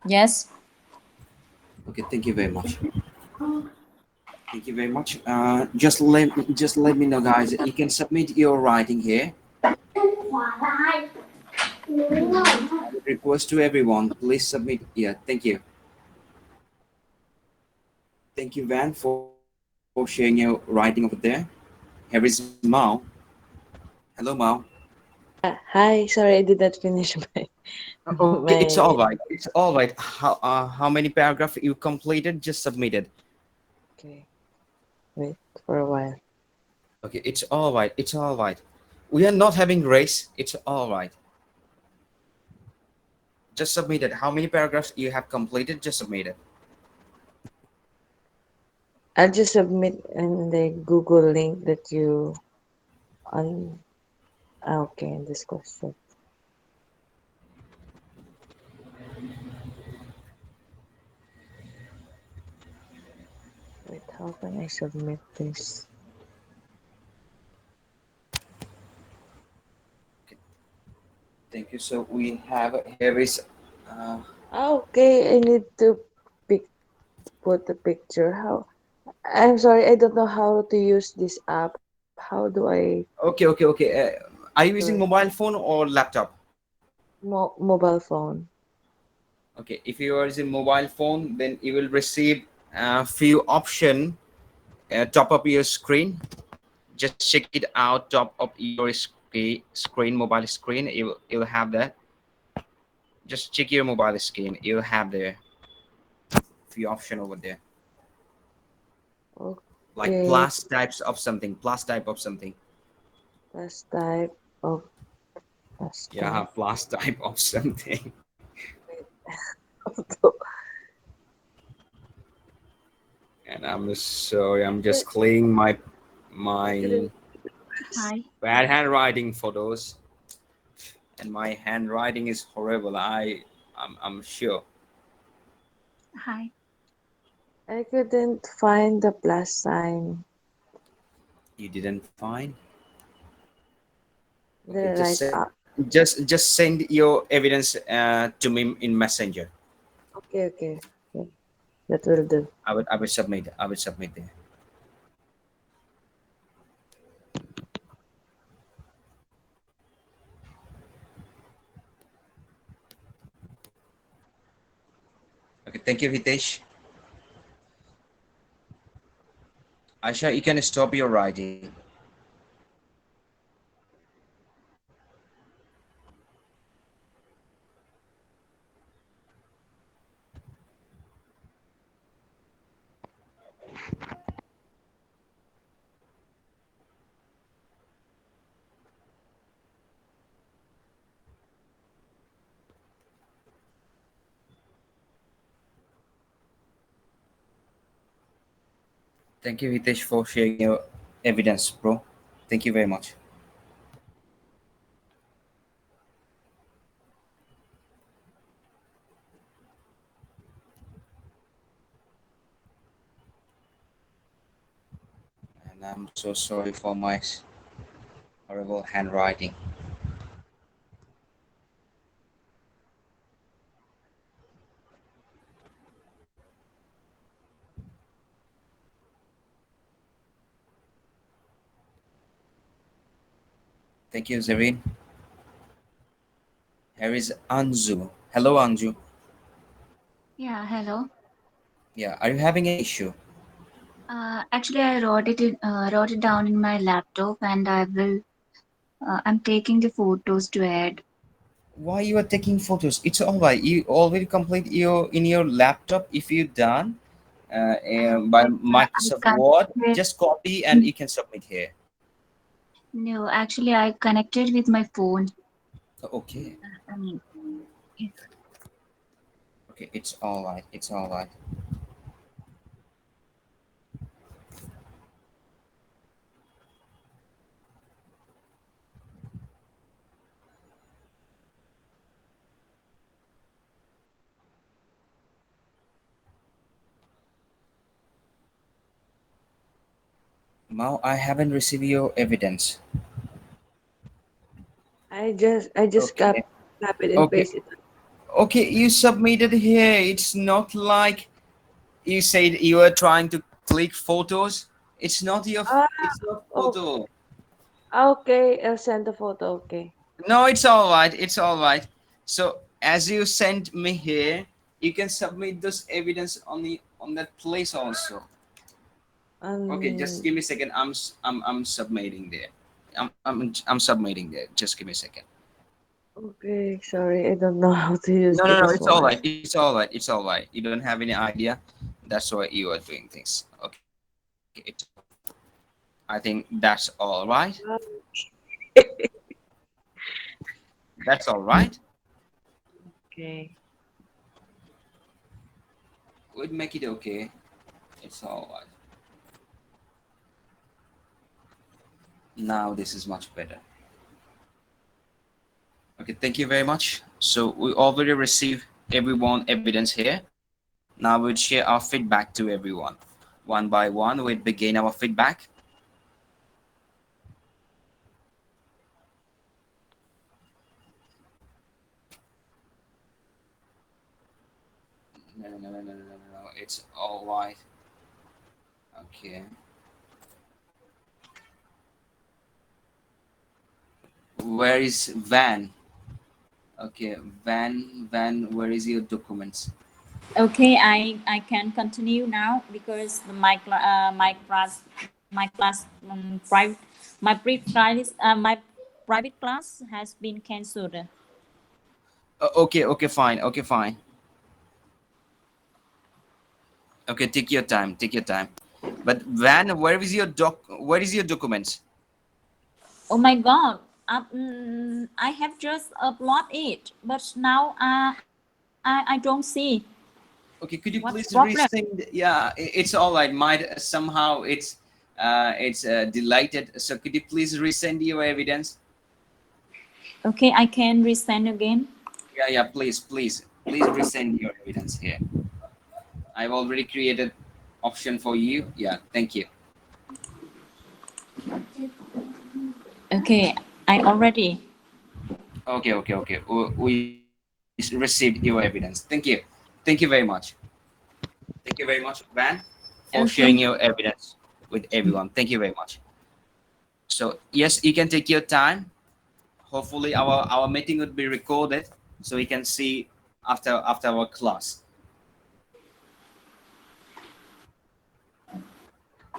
Yes. Okay, thank you very much. Thank you very much. Just let me know, guys. You can submit your writing here. Request to everyone, please submit. Yeah, thank you. Thank you, Van, for sharing your writing over there. Here is Mao. Hello, Mao. Yeah, hi. Sorry, I did not finish my Okay, it's all my. right. It's all right. How many paragraph you completed? Just submitted. Okay, wait for a while. Okay, it's all right. It's all right. We are not having race. It's all right. Just submit it. How many paragraphs you have completed? Just submit it. I'll just submit in the Google link that you on. Okay, in this question. Wait, how can I submit this? Okay, thank you. So we have here is uh, Okay, I need to pick put the picture. How? I'm sorry, I don't know how to use this app. How do I okay. Are you do using it? mobile phone or laptop? Mobile phone. Okay, if you are using mobile phone, then you will receive a few option top up your screen. Just check it out. Top of your screen, mobile screen. You'll have that. Just check your mobile screen. You'll have the few option over there, like Okay, plus types of something. Plus type of something. plus type of plus Yeah, type. plus type of something. And I'm sorry. I'm just clearing I my couldn't press. Hi. bad handwriting photos, and my handwriting is horrible. I'm sure Hi. I couldn't find the plus sign. you didn't find. Okay, The right up. just send your evidence to me in messenger. Okay, okay. Okay. That will do. I would submit. I would submit there. Okay, thank you, Hitesh. Aisha, you can stop your writing. Thank you, Hitesh, for sharing your evidence, bro. Thank you very much. And I'm so sorry for my horrible handwriting. Thank you, Zareen. Here is Anju. Hello, Anju. Yeah, hello. Yeah, are you having any issue? Actually, I wrote it down in my laptop, and I'm taking the photos to add. Why you are taking photos? It's all right. You already complete your in your laptop. If you done by I Microsoft Word, connected. just copy and you can submit here. No, actually, I connected with my phone. Okay, I mean, yeah. okay, it's all right. It's all right. Now I haven't received your evidence. I just Okay, copy it and okay, paste it. Okay, you submitted here. It's not like you said you were trying to click photos. It's not your. Ah, It's not oh, photo. okay. I'll send the photo. Okay. No, it's all right. It's all right. So as you sent me here, you can submit this evidence on that place also. Okay, just Um. give me a second. I'm submitting there. I'm submitting there. Just give me a second. Okay. Sorry, I don't know how to use No, the no, no. It's all password. right. It's all right. It's all right. You don't have any idea. That's why you are doing things. Okay, it's all right. I think that's all right. That's all right. Okay. We'd make it okay. It's all right. Now this is much better. Okay, thank you very much. So we already received everyone evidence here. Now we'll share our feedback to everyone. One by one, we'll begin our feedback. No, no, no, no, no, no, no, no. It's all right. Okay. Where is Van? Okay, Van, where is your documents? Okay, I can continue now because my pre class my private class has been cancelled. Okay, okay, fine, okay, fine. Okay, take your time, take your time. But Van, where is your Where is your documents? Oh my god. I have just uploaded it, but now I don't see. Okay, could What's you the please problem? resend? Yeah, it's all right. Might somehow it's deleted. So could you please resend your evidence? Okay, I can resend again. Yeah, yeah. Please resend your evidence here. I've already created option for you. Yeah, thank you. Okay, I already. Okay, okay, okay. We received your evidence. Thank you. Thank you very much. Thank you very much, Van, for sharing Okay. your evidence with everyone. Thank you very much. So yes, you can take your time. Hopefully, our meeting would be recorded so we can see after our class.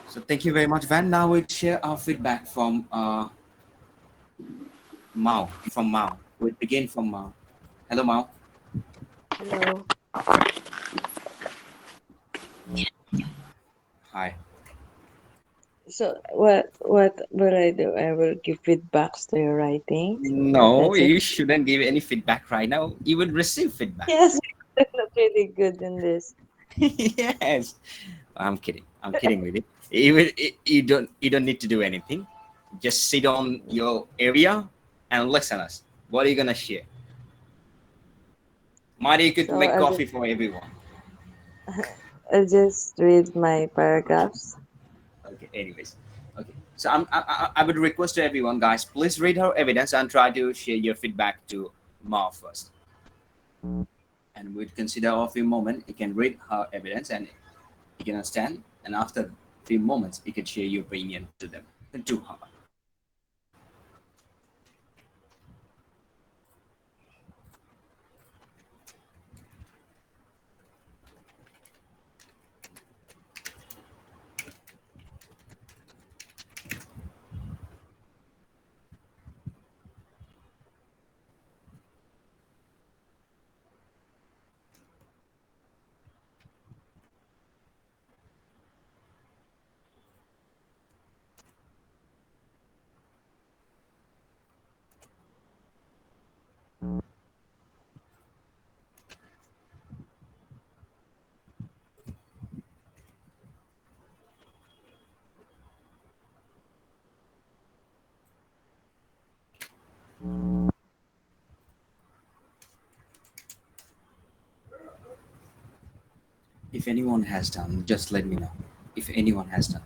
So thank you very much, Van. Now we'll share our feedback from Mao. From Mao, we'll begin from Mao. Hello, Mao. Hello. Hi. So what will I do? I will give feedbacks to your writings. No, That's it. you shouldn't give any feedback right now. You will receive feedback. Yes, I'm not really good in this. Yes. I'm kidding. I'm kidding with it. You don't need to do anything. Just sit on your area and listen us. What are you gonna share? Maybe you could So make coffee for everyone. I'll just read my paragraphs. Okay. Anyways. Okay. So I would request to everyone, guys, please read her evidence and try to share your feedback to Ma first. And we'd consider a few moments. You can read her evidence and you can understand. And after a few moments, you can share your opinion to them, to her. If anyone has done, just let me know. If anyone has done.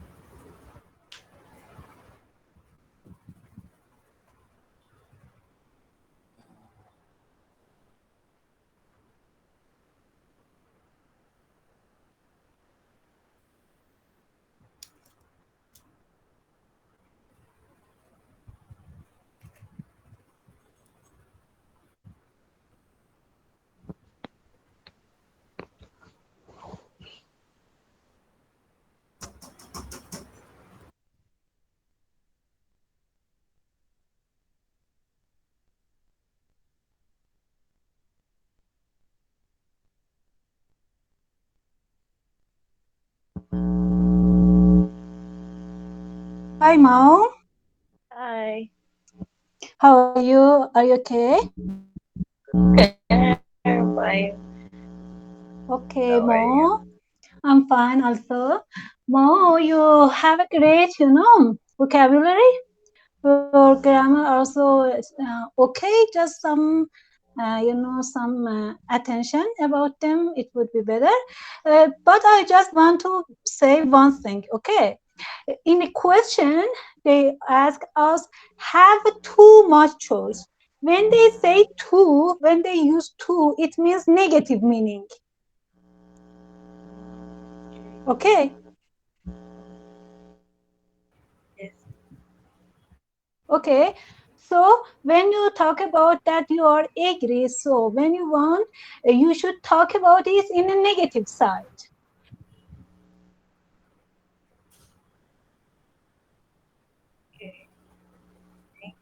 Hi, Mao. Hi. How are you? Are you okay? Okay, I'm fine. Okay, How are you? Mo. I'm fine also. Mo, you have a great, vocabulary. Your grammar also is okay. Just some, some attention about them. It would be better. But I just want to say one thing. Okay. In the question, they ask us have too much choice. When they say too, when they use too, it means negative meaning. Okay. Yes. Okay. So when you talk about that you are angry, so when you want, you should talk about it in a negative side. Okay. Thanks.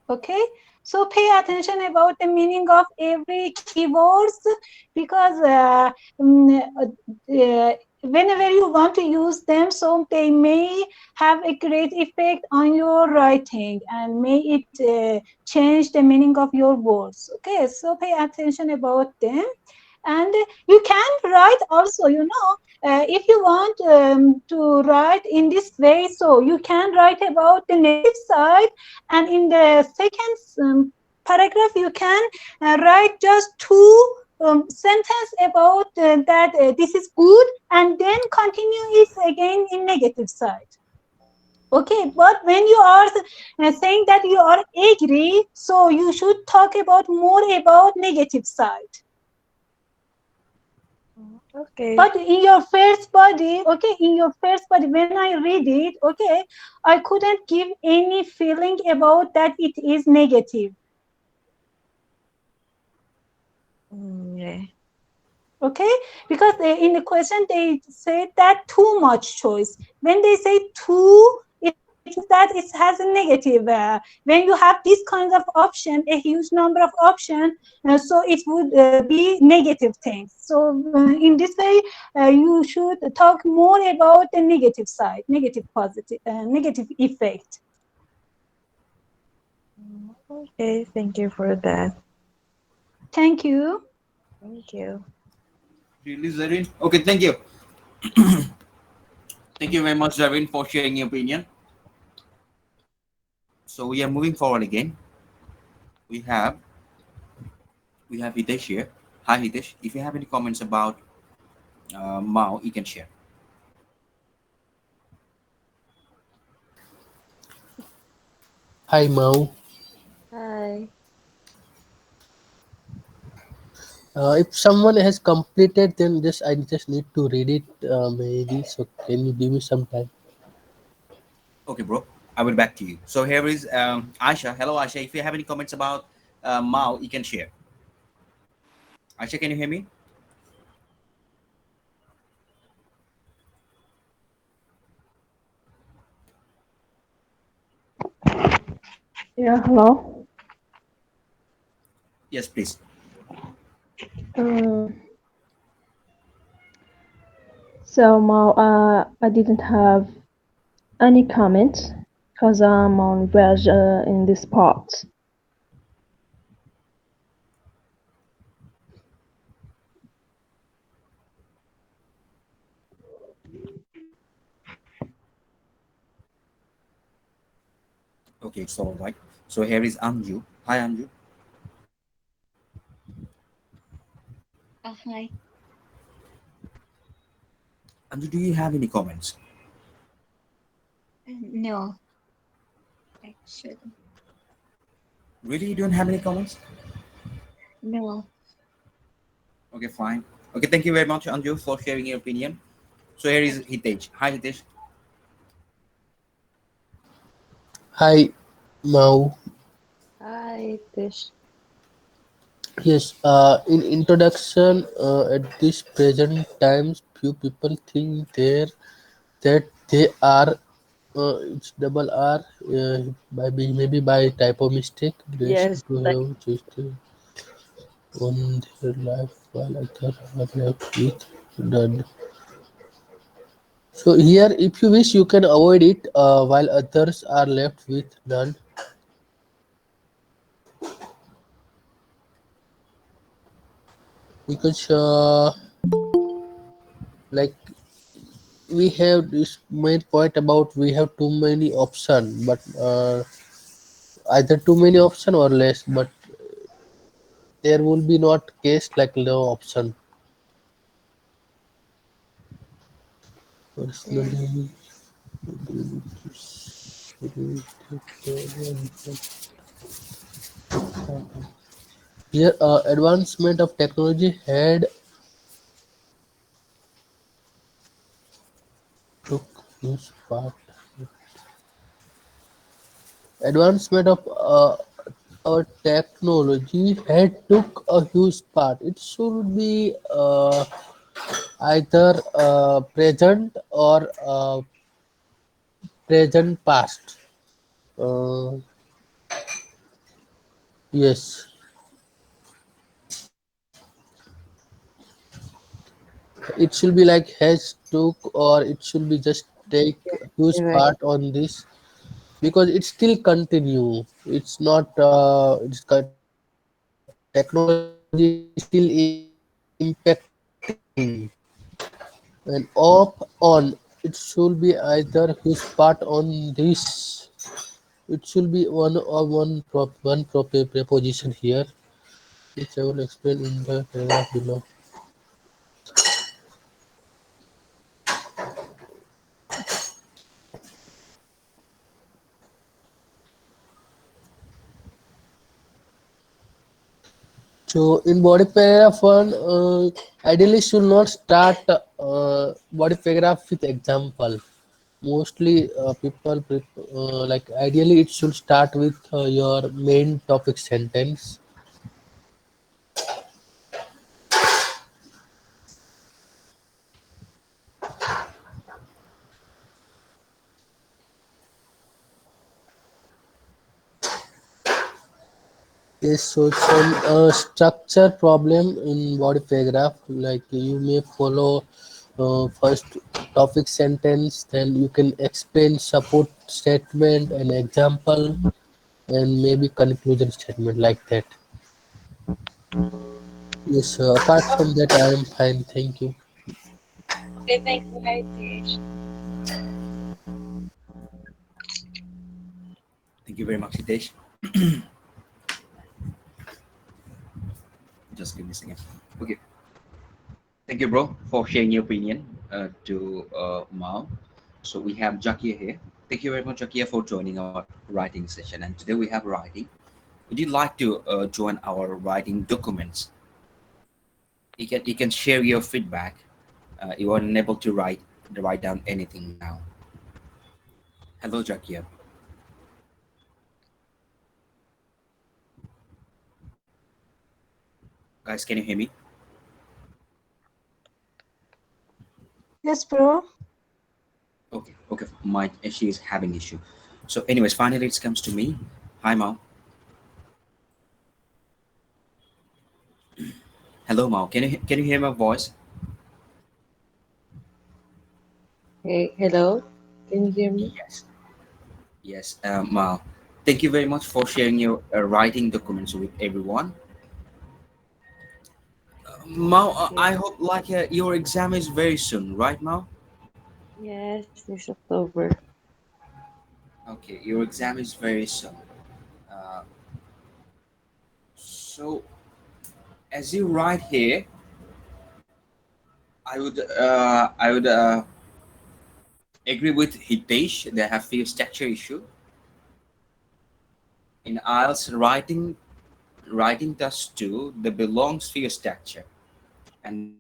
Okay, so pay attention about the meaning of every keywords because whenever you want to use them, so they may have a great effect on your writing and may it change the meaning of your words. Okay, so pay attention about them. And you can write also, if you want to write in this way, so you can write about the negative side, and in the second paragraph you can write just two sentence about that this is good, and then continue it again in negative side. Okay, but when you are saying that you are angry, so you should talk about more about negative side. Okay. But in your first body, okay, in your first body, when I read it, okay, I couldn't give any feeling about that it is negative. Yeah. Okay, because in the question they say that too much choice. When they say too, it means that it has a negative. When you have this kind of option, a huge number of option, so it would be negative things. So in this way, you should talk more about the negative side, negative positive, negative effect. Okay, thank you for that. Thank you. Thank you. Really, Zareen? Okay, thank you. Thank you very much, Zareen, for sharing your opinion. So we are moving forward again. We have we have Hitesh here. Hi, Hitesh. If you have any comments about Mao, you can share. Hi Mau. Hi. If someone has completed, then just I just need to read it. Maybe so. Can you give me some time? Okay, bro. I will back to you. So here is Aisha. Hello, Aisha. If you have any comments about Mao, you can share. Aisha, can you hear me? Yeah, hello. Yes, please. Um, I didn't have any comments because I'm on veg in this part. Okay, so all right. So here is Anju. Hi, Anju. Hi. Anju, do you have any comments? No, actually, Really, you don't have any comments? no. Okay, fine. Okay, thank you very much, Anju, for sharing your opinion. So here is Okay. Hitesh. Hi, Hitesh. Hi Mau. Hi, Tish. Yes. In introduction, at this present times, few people think that they are it's double R by maybe by typo mistake. They seem Yes, to like have just on their life while others are left with the So here, if you wish, you can avoid it while others are left with none. Because like we have this main point about we have too many option, but either too many option or less, but there will be not case like no option. Personally, here advancement of technology had took huge part. Advancement of our technology had took a huge part. It should be either present or present past. Uh, yes, it should be like has took or it should be just take huge You're right. part on this because it still continue. It's not technology is still impacting and off on. It should be either his part on this. It should be one or one preposition here, which I will explain in the paragraph below. So in body paragraph one, ideally should not start body paragraph with example. Mostly people like ideally it should start with your main topic sentence. Yes, so some structure problem in body paragraph, like you may follow first topic sentence, then you can explain support statement and example, and maybe conclusion statement like that. Yes, apart from that, I am fine. Thank you. Okay, thank you, Hitesh. Thank you very much, Hitesh. Just give me a second. Okay. Thank you, bro, for sharing your opinion to Mao. So we have Jakia here. Thank you very much, Jakia, for joining our writing session. And today we have writing. Would you like to join our writing documents? You can share your feedback. You are unable to write down anything now. Hello, Jakia. Guys, can you hear me? Yes, bro. Okay. My she is having issue. So, anyways, finally it comes to me. Hi, Mao. Hello, Mao. Can you hear my voice? Hey, hello. Can you hear me? Yes. Yes, Mao. Thank you very much for sharing your writing documents with everyone. Mao, Okay. I hope like your exam is very soon, right, Mao? Yes, this October. Okay, your exam is very soon. Uh, so, as you write here, I would agree with Hitesh. They have few structure issue in IELTS writing task 2. There belongs few structure, and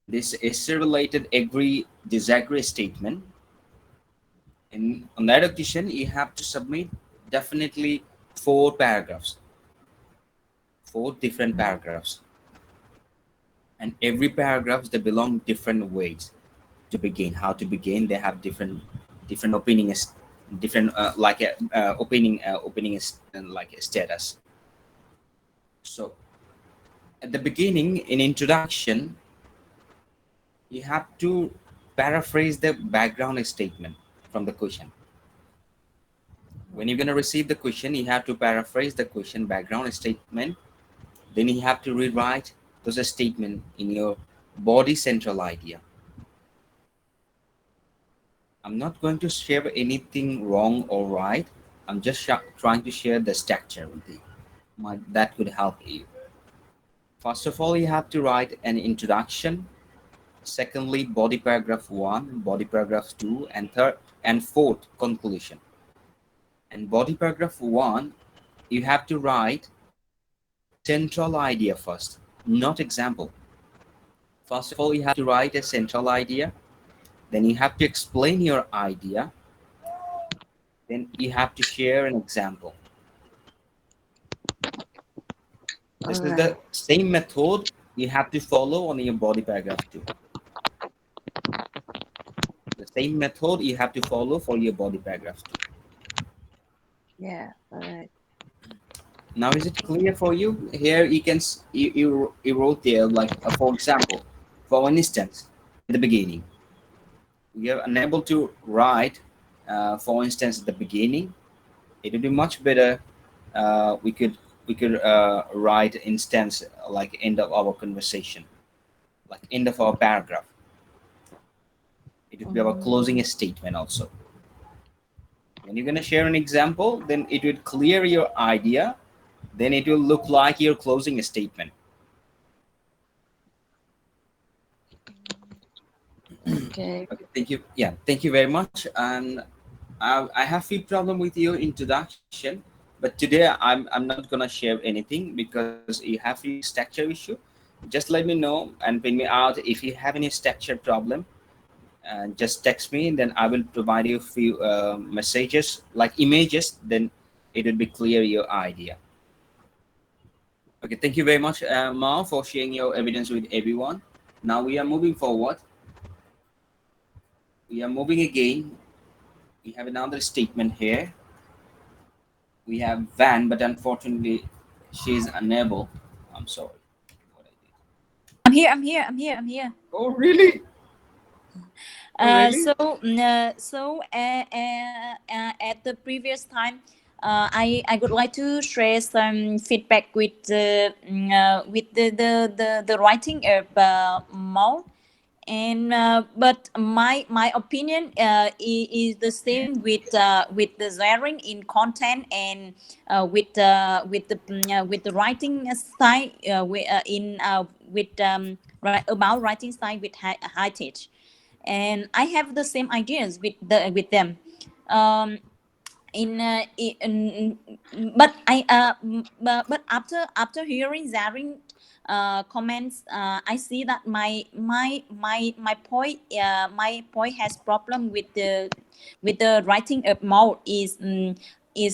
this is related agree disagree statement. On that occasion, you have to submit definitely four paragraphs, four different paragraphs, and every paragraphs they belong different ways to begin. How to begin? They have different opinions, different like a opening is like a status. So at the beginning, in introduction, you have two paraphrase the background statement from the question. When you're going to receive the question, you have to paraphrase the question background statement. Then you have to rewrite those statement in your body central idea. I'm not going to share anything wrong or right. I'm just trying to share the structure with you. That could help you. First of all, you have to write an introduction. Secondly, body paragraph 1, body paragraph 2, and third and fourth, conclusion. And body paragraph 1, you have to write central idea first, not example. First of all, you have to write a central idea. Then you have to explain your idea. Then you have to share an example. All This is right. the same method you have to follow on your body paragraph 2. The same method you have to follow for your body paragraph 2. Yeah. All right. Now, is it clear for you? Here you can you wrote there like for example, for an instance, at the beginning, we are unable to write, for instance, at the beginning. It would be much better. We could write instance like end of our conversation, like end of our paragraph. It would be our closing statement also. When you're gonna share an example, then it would clear your idea. Then it will look like your closing statement. Okay. Okay, thank you. Yeah, thank you very much. And I have few problem with your introduction, but today I'm not gonna share anything because you have few structure issue. Just let me know and ping me out if you have any structure problem. And just text me, then I will provide you few messages like images. Then it will be clear your idea. Okay, thank you very much, Mao, for sharing your evidence with everyone. Now we are moving forward. We are moving again. We have another statement here. We have Van, but unfortunately, she is unable. I'm sorry. What I did. I'm here. Oh, really? Oh, really? At the previous time, I would like to share some feedback with the writing of Mo, and but my opinion is the same with the sharing in content, and with the writing style, about writing style with heritage, and I have the same ideas with them. um in but but after hearing Zarin comments, I see that my point has problem with the writing of mode is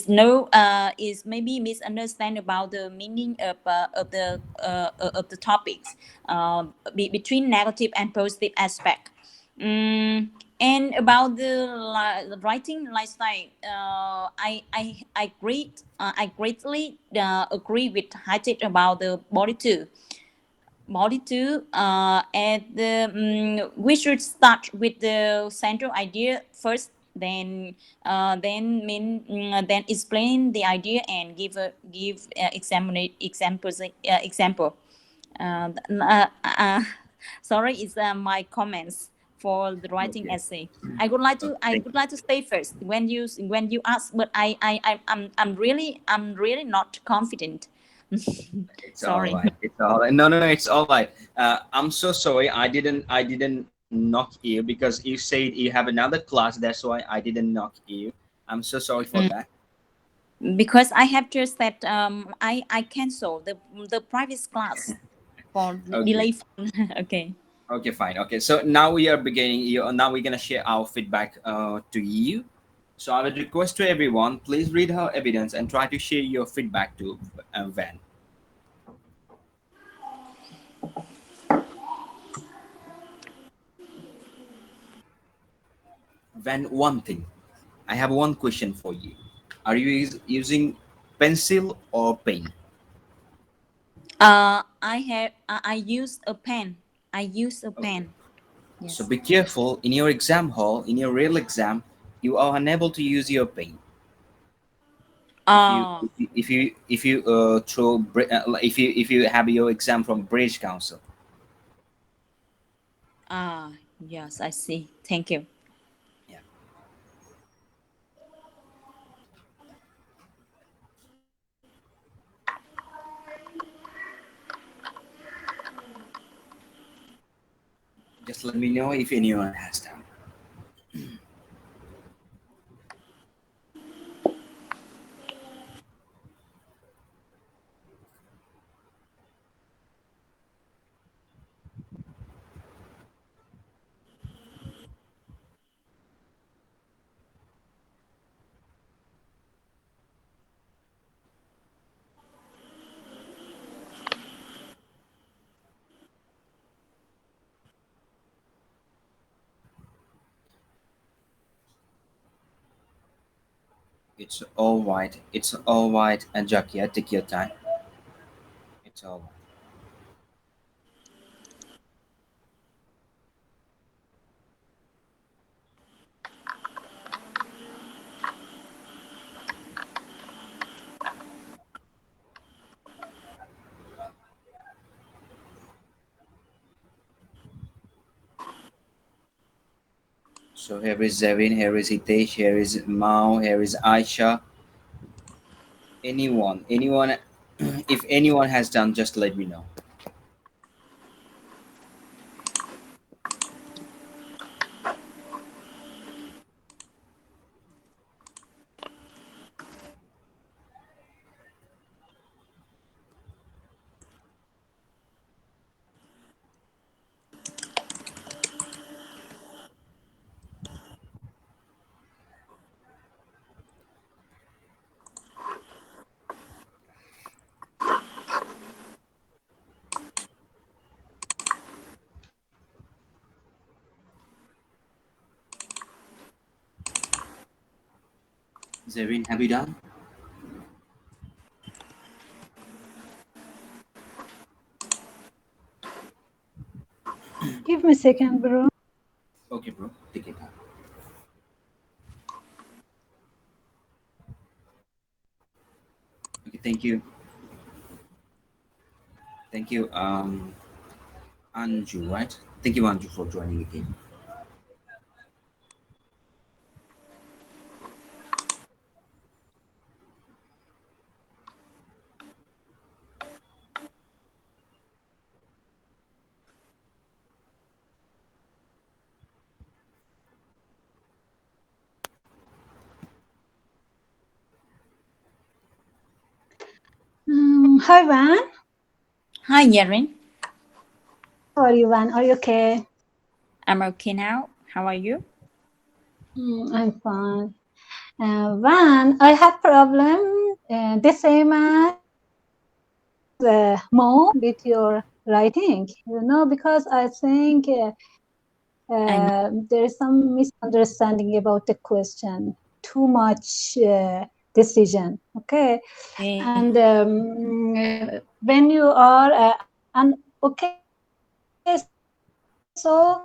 no is maybe misunderstand about the meaning of the topics, between negative and positive aspect. Mm, and about the writing lifestyle, I greatly agree with Hajit about the body too. And we should start with the central idea first, then explain the idea and give example. uh, uh, uh, Sorry, it's my comments for the writing Okay. essay. Okay. I Thank would you. like to say first when you ask, but I'm really not confident. It's all Sorry. right. It's all right. No, no, no. It's all right. I'm so sorry. I didn't knock you because you said you have another class. That's why I didn't knock you. I'm so sorry for Mm, that. because I have just said I cancel the private class for Okay. delay phone. Okay. Okay, fine. Okay, so now we are beginning. Now we're gonna share our feedback to you. So I would request to everyone, please read her evidence and try to share your feedback to Van. Van, one thing. I have one question for you. Are you using pencil or pen? I use a pen. I use a Okay. pen. So Yes. be careful in your exam hall, in your real exam, you are unable to use your pen. If you Ah, if you have your exam from British Council. ah, yes, I see. Thank you. Yeah. Just let me know if anyone has done. It's all right. It's all right, and Jakia, take your time. It's all right. So here is Zevin, here is Hitesh, here is Mao, here is Aisha. Anyone, if anyone has done, just let me know. Zevin, have you done? Give me a second, bro. Okay, bro, take it time. Okay, thank you, thank you, Anju, right? Thank you, Anju, for joining again. Hi, Van. Hi, Yaren. How are you, Van? Are you okay? I'm okay now. How are you? I'm fine. Van, I have problem the same as Mo with your writing. Because I think I'm there is some misunderstanding about the question. Too much decision. Okay, okay. and when you are and okay, so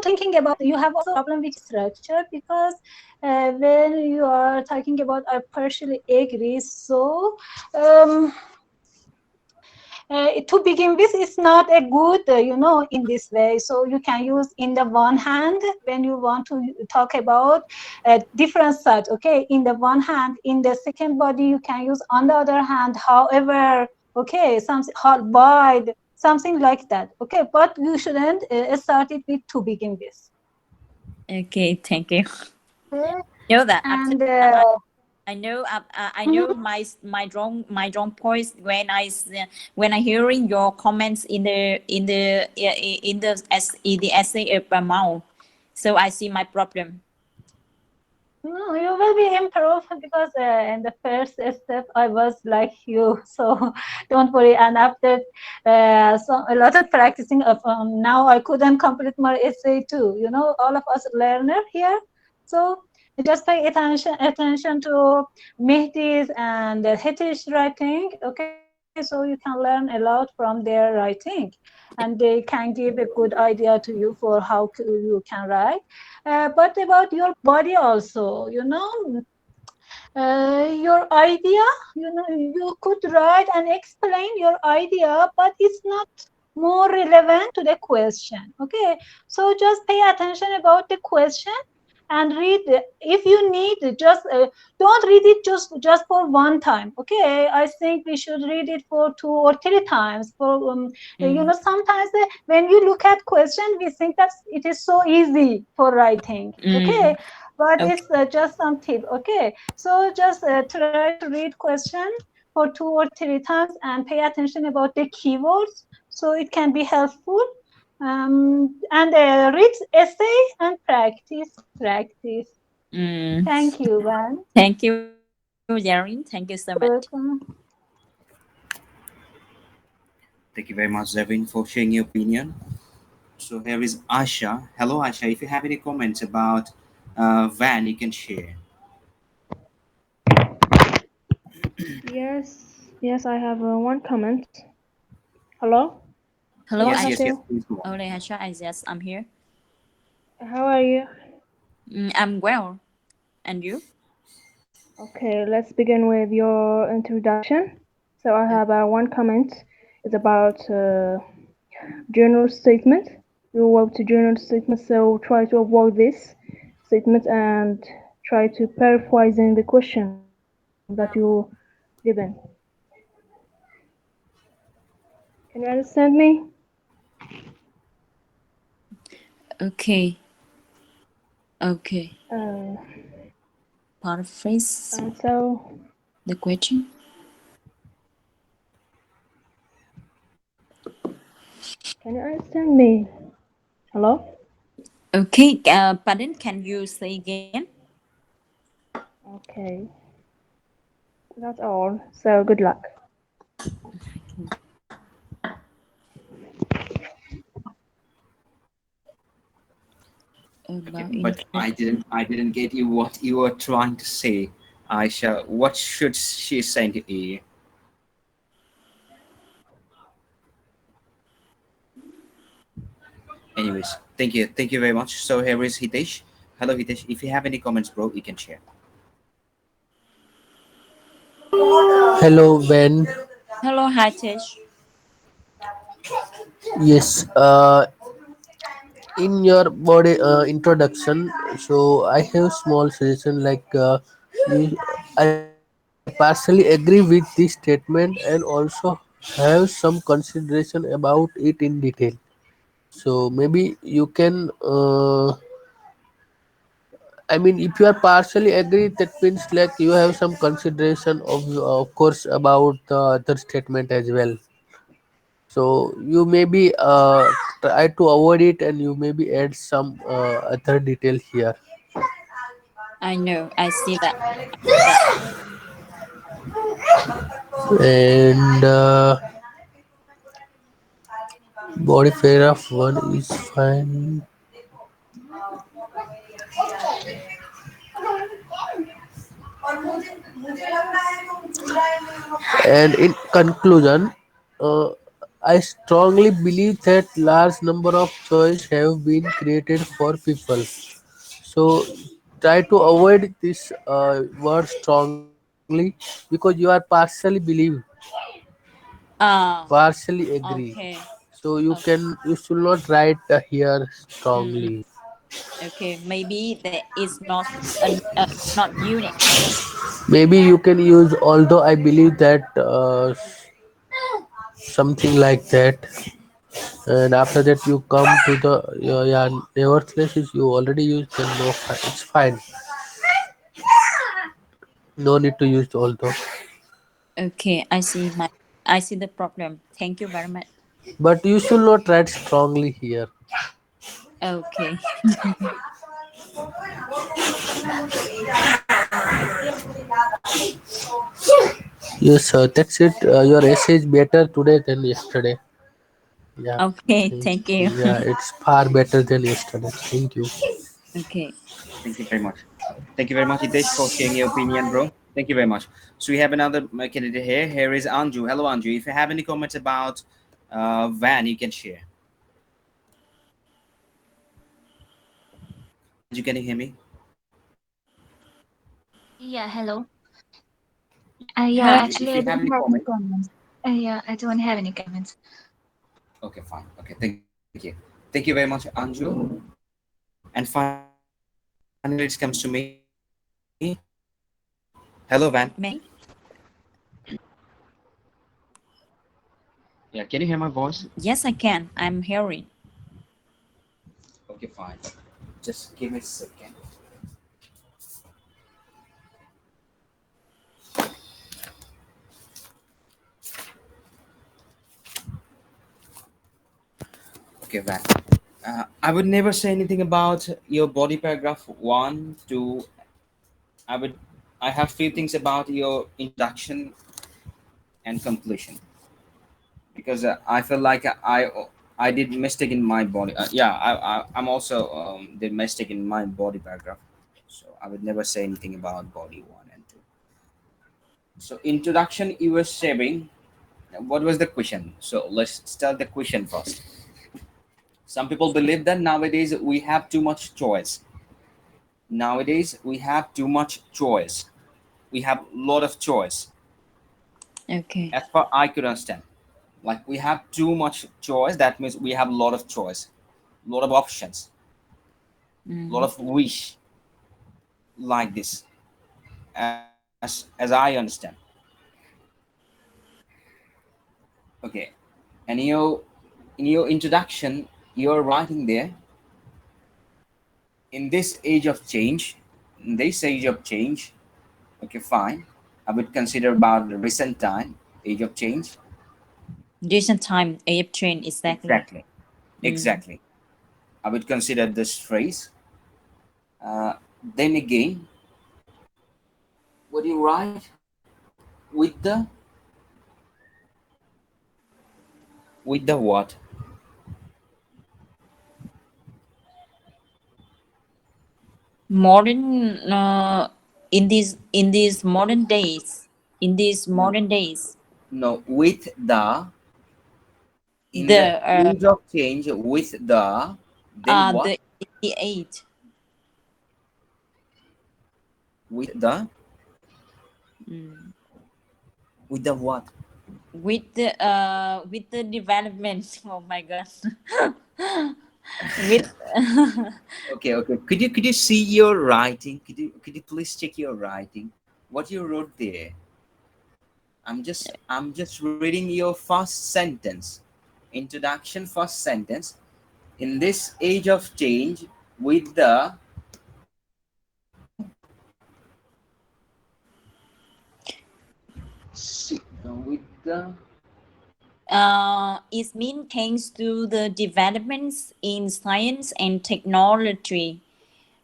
thinking about you have also problem with structure because when you are talking about I partially agree. So um, to begin with, it's not a good, in this way. So you can use in the one hand when you want to talk about different sides. Okay, in the one hand, in the second body, you can use on the other hand. However, okay, something hard wide, something like that. Okay, but you shouldn't start it with to begin with. Okay, thank you. Okay, Know that after and that, I know my wrong points when when I hearing your comments in the essay of Mao. So I see my problem. no, you will be improved because in the first step I was like you, so don't worry. And after so a lot of practicing of now I couldn't complete my essay too. All of us learner here, so just pay attention to Mehdi's and Hitish writing. Okay, okay, so you can learn a lot from their writing, and they can give a good idea to you for how you can write. But about your body also, your idea, you could write and explain your idea, but it's not more relevant to the question. Okay, so just pay attention about the question and read. If you need, just don't read it just for one time. Okay, I think we should read it for 2 or 3 times. For sometimes when we look at question, we think that it is so easy for writing. Okay, Mm. but Okay. it's just some tip. Okay, so just try to read question for 2 or 3 times and pay attention about the keywords, so it can be helpful. And read essay and practice. Mm. Thank you, Van. Thank you, Yarin. Thank you so much. Welcome. Thank you very much, Zevin, for sharing your opinion. So here is Asha. Hello, Asha. If you have any comments about Van, you can share. Yes, I have one comment. Hello, Hello, hello, Yes, yes, Aisha. yes. Hatil. Please go on. Hello, Aisha. I yes, I'm here. How are you? I'm well. And you? Okay, let's begin with your introduction. So I have one comment. It's about journal statement. You want to journal statement, so try to avoid this statement and try to paraphrasing the question that you given. Can you understand me? Okay. Okay. Uh, Paraphrase and so, the question. can you understand me? Hello? Okay. Pardon, can you say again? Okay, that's all. So good luck. Okay, About but I didn't get you what you were trying to say, Aisha. What should she send to you? Anyways, thank you very much. So here is Hitesh. Hello, Hitesh. If you have any comments, bro, you can share. Hello, Ben. Hello, Hitesh. Yes, in your body introduction, so I have small suggestion like you, I partially agree with this statement and also have some consideration about it in detail. So maybe you can I mean, if you are partially agree, that means like you have some consideration of course, about the other statement as well. So you maybe try to avoid it, and you maybe add some other detail here. I know. I see that. I see that. And body paragraph one is fine. And in conclusion, uh, I strongly believe that large number of choice have been created for people. So try to avoid this word strongly, because you are partially believe, Ah. partially agree. Okay. So Okay. you should not write here Mm-mm. strongly. Okay. Maybe that is not not unique. Maybe you can use although I believe that something like that. And after that you come to the yeah, nevertheless if you already used, then no, it's fine, no need to use although. Okay. I see the problem. Thank you very much. But you should not write strongly here. Okay. Yes sir, that's it. Your essay is better today than yesterday. Yeah, Okay. thank Thank you. yeah, it's far better than yesterday. Thank you. Okay. Thank you very much. Thank you very much, Hitesh, for sharing your opinion, bro. Thank you very much. So we have another candidate here. Here is Anju. Hello, Anju. If you have any comments about Van, you can share. Anju, can you hear me? Yeah, hello. Yeah, Her Anju, actually, if I you have don't any have any comments. comments. Yeah, I don't have any comments. Okay, fine. Okay, thank you. Thank you very much, Anju. And finally, it comes to me. Hello, Van. may. Yeah, can you hear my voice? Yes, I can. I'm hearing. Okay, fine. Just give me a second. Okay, Van. I would never say anything about your body paragraph one, two. I would. I have few things about your introduction and completion because I feel like I did mistake in my body. Yeah, I'm also did mistake in my body paragraph. So I would never say anything about body one and two. So introduction, you were saying. What was the question? So let's start the question first. Some people believe that nowadays we have too much choice. Nowadays we have too much choice. We have a lot of choice. Okay. As far I could understand, like we have too much choice. That means we have a lot of choice, a lot of options, a lot Mm. of wish, like this. As I understand. Okay, and in your introduction, you're writing there in this age of change, in this age of change. Okay, fine. I would consider about the recent time, age of change. Recent time, AF train, exactly. Exactly. Mm. Exactly. I would consider this phrase. Uh, then again, what do you write with the what? Modern, in these modern days, in these modern days, No, with the in the the age of change with the then what? the age. With the Mm. with the what? With the development. Oh my god. With Okay, okay. Could you see your writing? Could you please check your writing? What you wrote there? I'm just reading your first sentence. Introduction, first sentence. In this age of change, with the with the it means thanks to the developments in science and technology.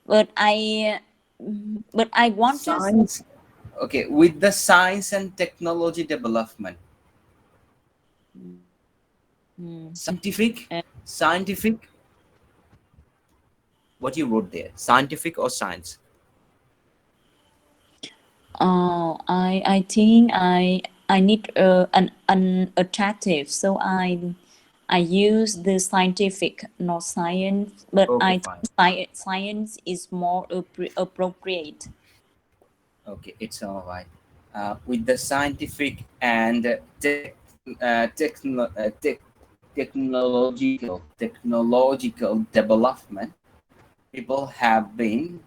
But I want to. science. Okay, with the science and technology development. Mm, Scientific, uh, scientific. What you wrote there? Scientific or science? I think I need an attractive, so I use the scientific, not science, but Okay, I think fine. science is more appropriate. Okay, it's all right. With the scientific and technological development, people have been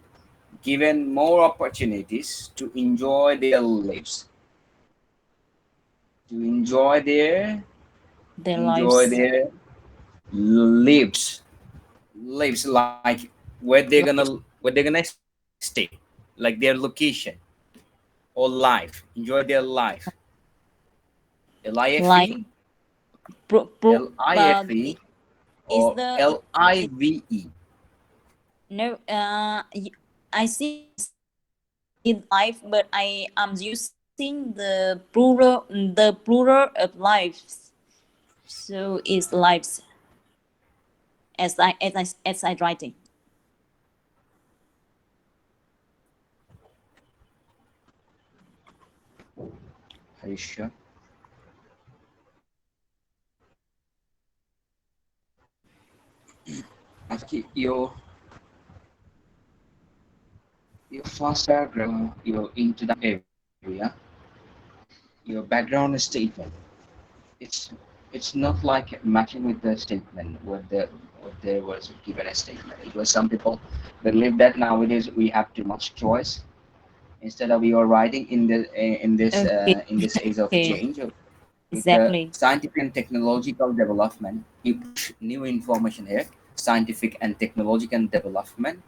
given more opportunities to enjoy their lives, to Their enjoy lives, their lives like where they're gonna stay, like their location or life, enjoy their life. like Life, uh, life, is or the is, live. no I see life, but I am using the plural of lives, so it's lives as I writing. Are you sure? Okay, your first paragraph, your introduction area, your background statement. It's it's not like matching with the statement what there was given a statement. It was some people believe that nowadays we have too much choice. Instead of your writing Okay. in this age of Okay. change with the Exactly. scientific and technological development, you push new information here. Scientific and technological development,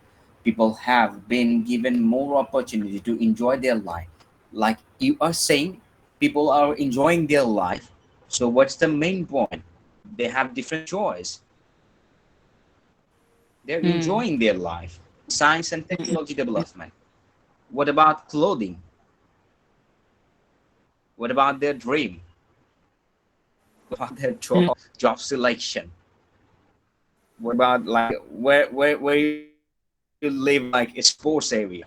people have been given more opportunity to enjoy their life. Like you are saying, people are enjoying their life. So what's the main point? They have different choice. They're Mm. enjoying their life. Science and Mm, technology mm, development. What about clothing? What about their dream? What about their mm. job selection? What about like where you live, like a sports area?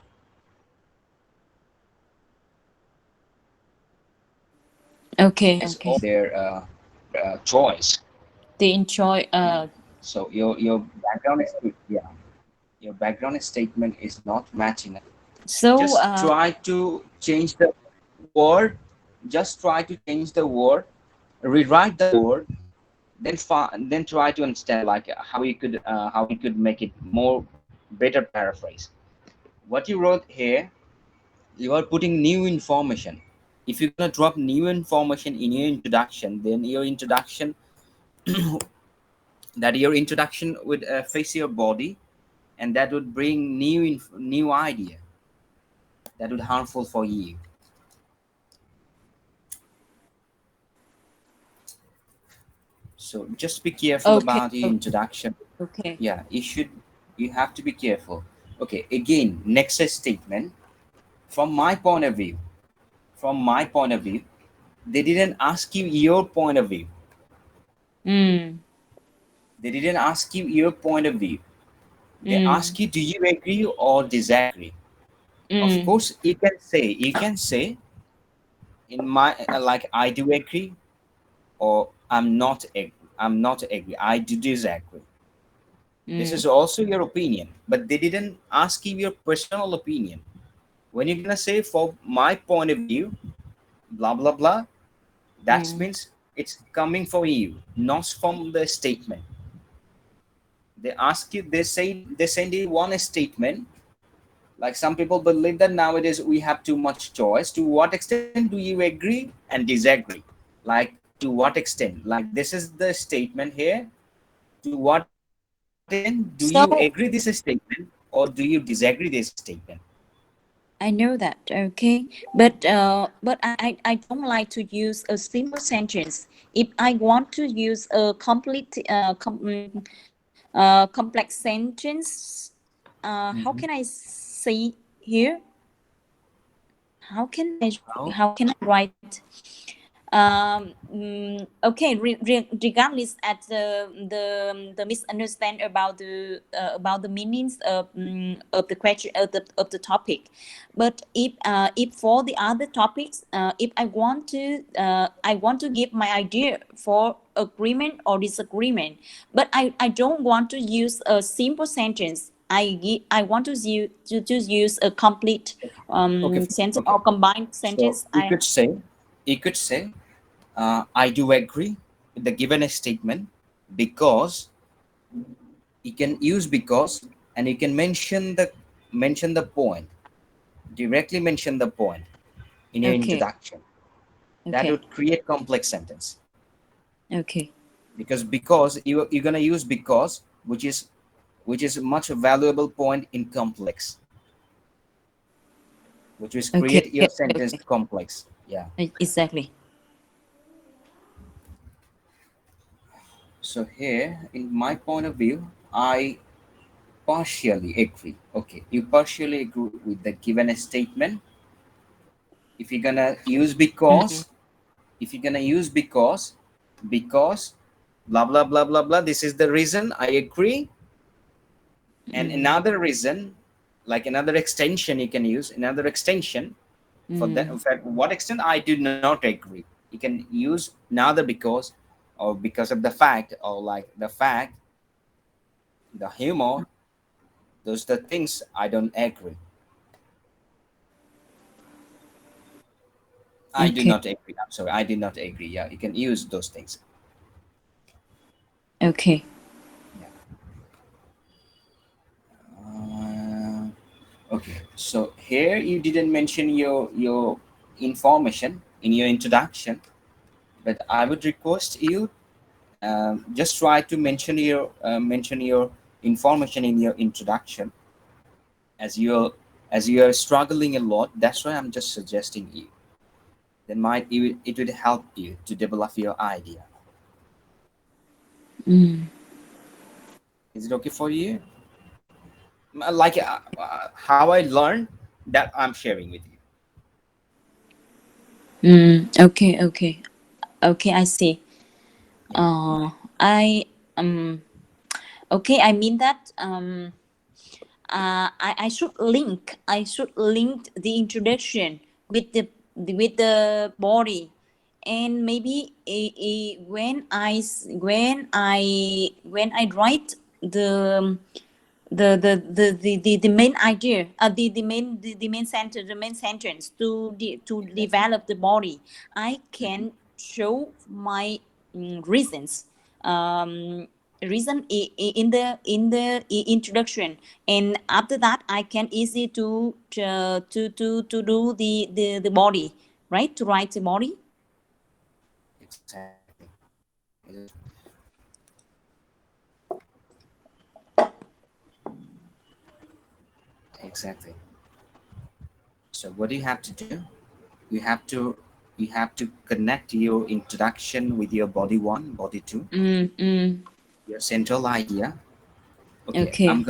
Okay. It's Okay. all choice. They enjoy. So your background is yeah, your background statement is not matching up. So. Just try to change the word. Just try to change the word, rewrite the word, then try to understand like how you could make it more better paraphrase. What you wrote here, you are putting new information. If you're gonna drop new information in your introduction, then your introduction would face your body, and that would bring new idea that would harmful for you. So just be careful Okay. about your introduction. Okay. Yeah, you have to be careful. Okay, again, next statement. From my point of view, from my point of view, they didn't ask you your point of view. Mm. They didn't ask you your point of view. They Mm. ask you, do you agree or disagree? Of Mm. course, you can say in my like I do agree, or I'm not agree. I do disagree. This Mm. is also your opinion, but they didn't ask you your personal opinion. When you're gonna say for my point of view, blah blah blah, that Mm. means it's coming from you, not from the statement. They ask you, they send you one statement. Like some people believe that nowadays we have too much choice. To what extent do you agree and disagree? Like to what extent? Like this is the statement here. To what extent do you agree this So statement or do you disagree this statement? I know that. Okay, but I don't like to use a simple sentence. If I want to use a complete complex sentence, how Mhm. can I say here? How? How can I write? Okay, regardless at the misunderstand about the meanings of the question of the topic, but if for the other topics, if I want to give my idea for agreement or disagreement, but I don't want to use a simple sentence. I want to use a complete Okay, sentence okay. or combined So sentence. you could say, I do agree with the given statement because you can use because, and you can mention the point, directly mention the point in your Okay. introduction. That Okay. would create complex sentence. Okay. Because you're gonna use because, which is a much valuable point in complex, which is Okay. create your Okay. sentence Okay. complex. Yeah. Exactly. So here, in my point of view, I partially agree. Okay, you partially agree with the given statement. If you're gonna use Mm, because, if you're gonna use because, blah blah blah blah blah. This is the reason I agree, and mm, another reason, like another extension, you can use another extension. For that, in fact, what extent I do not agree. You can use neither because or because of the fact or like the fact, the humor. Those are the things I don't agree. I do Okay. not agree. I'm sorry, I did not agree. Yeah, you can use those things. Okay. Yeah. Okay. So here you didn't mention your information in your introduction, but I would request you just try to mention your information in your introduction, as you're struggling a lot. That's why I'm just suggesting you. Then it would help you to develop your idea. Mm. Is it okay for you? Like how I learned that I'm sharing with you. Okay. Okay. Okay. I see. Yeah. I okay. I mean that I should link the introduction with the body, and maybe when I write the main idea, the main sentence, to Exactly. develop the body, I can show my reasons, um introduction, and after that I can easy to do the body, right, to write the body. Exactly. Exactly. So what do you have to do? You have to you have to connect your introduction with your body one, body two, Mm. your central idea. Okay, Okay. I'm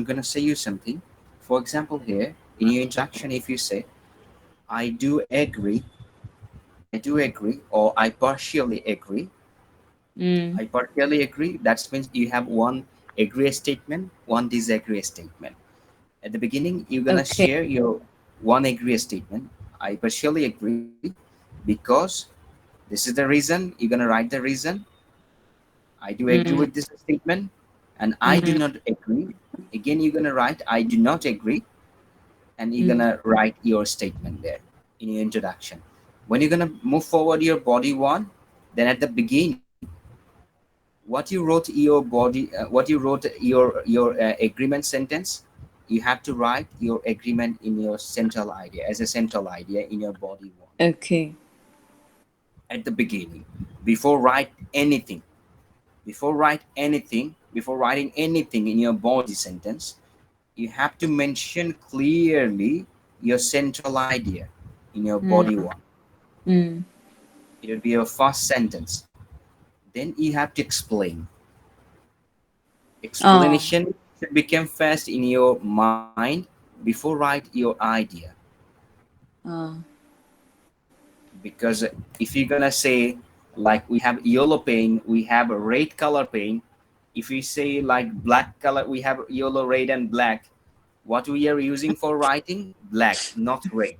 gonna say you something. For example, here in your introduction, if you say, "I do agree," or "I partially agree," Mm. I partially agree. That means you have one agree statement, one disagree statement. At the beginning, you're gonna Okay. share your one agree statement. I partially agree because this is the reason. You're gonna write the reason. I do agree Mm. with this statement, and I do Mm. not agree. Again, you're gonna write I do not agree, and you're Mm. gonna write your statement there in your introduction. When you're gonna move forward your body one, then at the beginning, what you wrote your agreement sentence, you have to write your agreement in your central idea as a central idea in your body one Okay. at the beginning, before write anything before writing anything in your body sentence. You have to mention clearly your central idea in your body Mm. one. Mm. It will be your first sentence. Then you have to explain. Oh. Explanation should become fast in your mind before write your idea. Uh. Because if you're gonna say, like, we have yellow paint, we have a red color paint. If we say like black color, we have yellow, red, and black. What we are using for writing? Black, not red.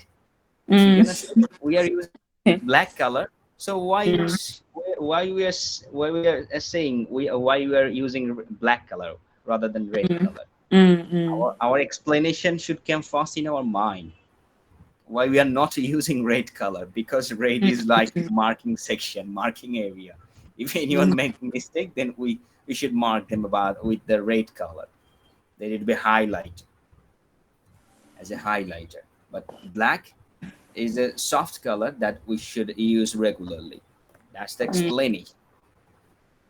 If you're Mm. gonna say we are using black color, so Mm. why we are saying why we are using black color rather than red Mm. color? Mm. Our explanation should come first in our mind. Why we are not using red color? Because red Mm. is like marking section, marking area. If Mm. anyone make mistake, then we should mark them about with the red color. Then it will be highlight as a highlighter. But black is a soft color that we should use regularly. That's the Mm. explanation.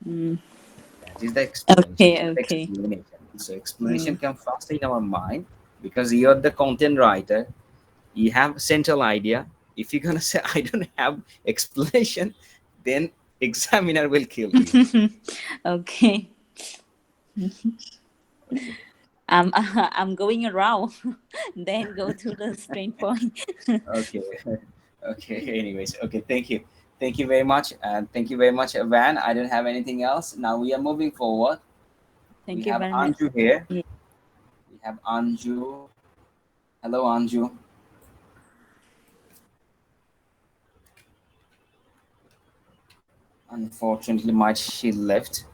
Mm. That is the explanation. Okay. The Okay. explanation. So explanation Mm. comes first in our mind because you're the content writer. You have a central idea. If you're gonna say I don't have explanation, then examiner will kill you. Okay. Okay. I'm going around. Then go to the straight point. Okay. Okay. Anyways, okay. Thank you. Thank you very much, and thank you very much, Van. I don't have anything else. Now we are moving forward. We Thank you have very much. Anju here. Yeah. We have Anju. Hello, Anju. Unfortunately, might she left.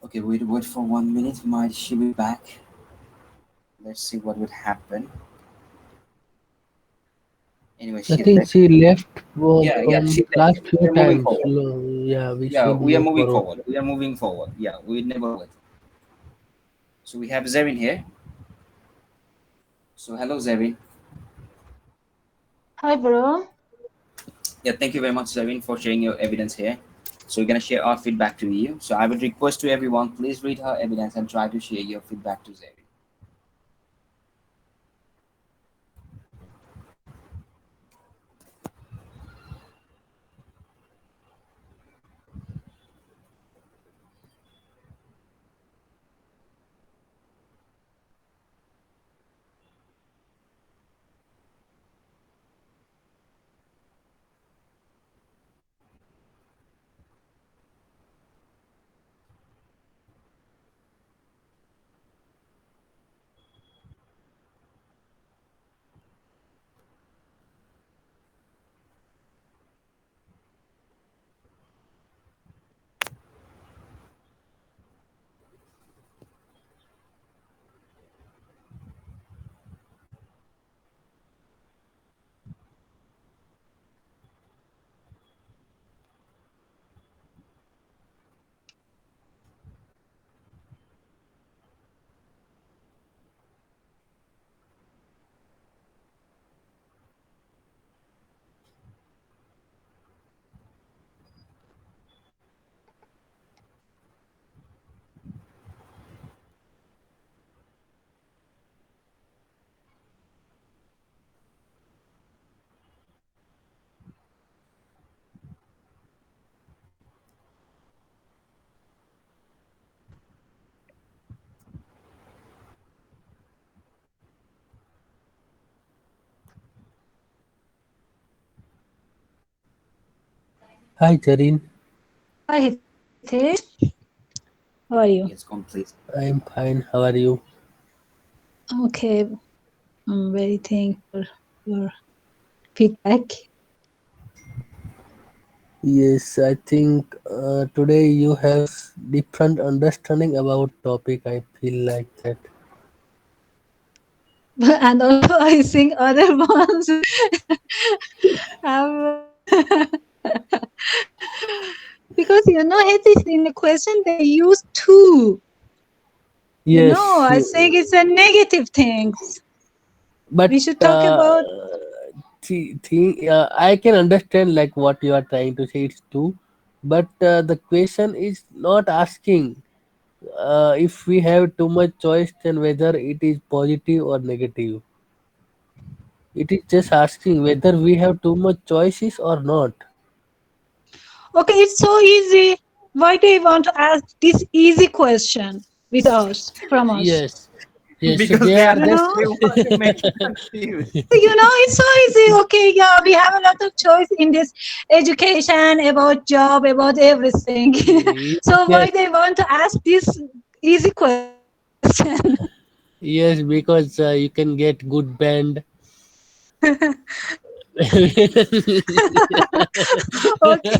Okay, wait for 1 minute. Might she be back? Let's see what would happen. Anyway, I she think left. she left Yeah, from she left. last few We're moving times. forward. Yeah, we Yeah, should we are move moving forward. forward. We are moving forward. Yeah, we never quit. So we have Zevin here. So hello, Zevin. Hi, bro. Yeah, thank you very much, Zevin, for sharing your evidence here. So we're gonna share our feedback to you. So I would request to everyone, please read her evidence and try to share your feedback to Zevin. Hi, Charin. Hi, Hitesh. How are you? Yes, complete. I'm fine. How are you? Okay. I'm very thankful for your feedback. Yes, I think today you have different understanding about topic. I feel like that. And also, I think other ones have. Because Hitesh, in the question they use two. Yes, I think it's a negative thing. but We should talk about. I can understand like what you are trying to say. It's true, but the question is not asking if we have too much choice, then whether it is positive or negative. It is just asking whether we have too much choices or not. Okay, it's so easy. Why do you want to ask this easy question with us, from us? Yes, yes. So Because they they are are just they want to make you confused. It's so easy. Okay, yeah, we have a lot of choice in this education, about job, about everything. So why yes, they want to ask this easy question? yes, because you can get good band. Okay,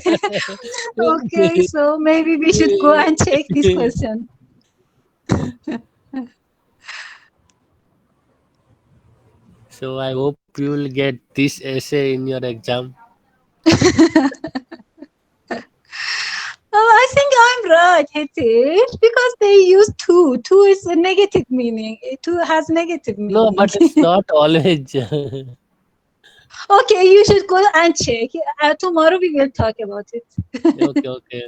okay. So maybe we should go and check this question. So I hope you will get this essay in your exam. I think I'm right, Hitesh, because they use two. Two is a negative meaning. Two has negative No, meaning. but it's not always. Okay, you should go and check. Tomorrow we will talk about it. Okay, okay.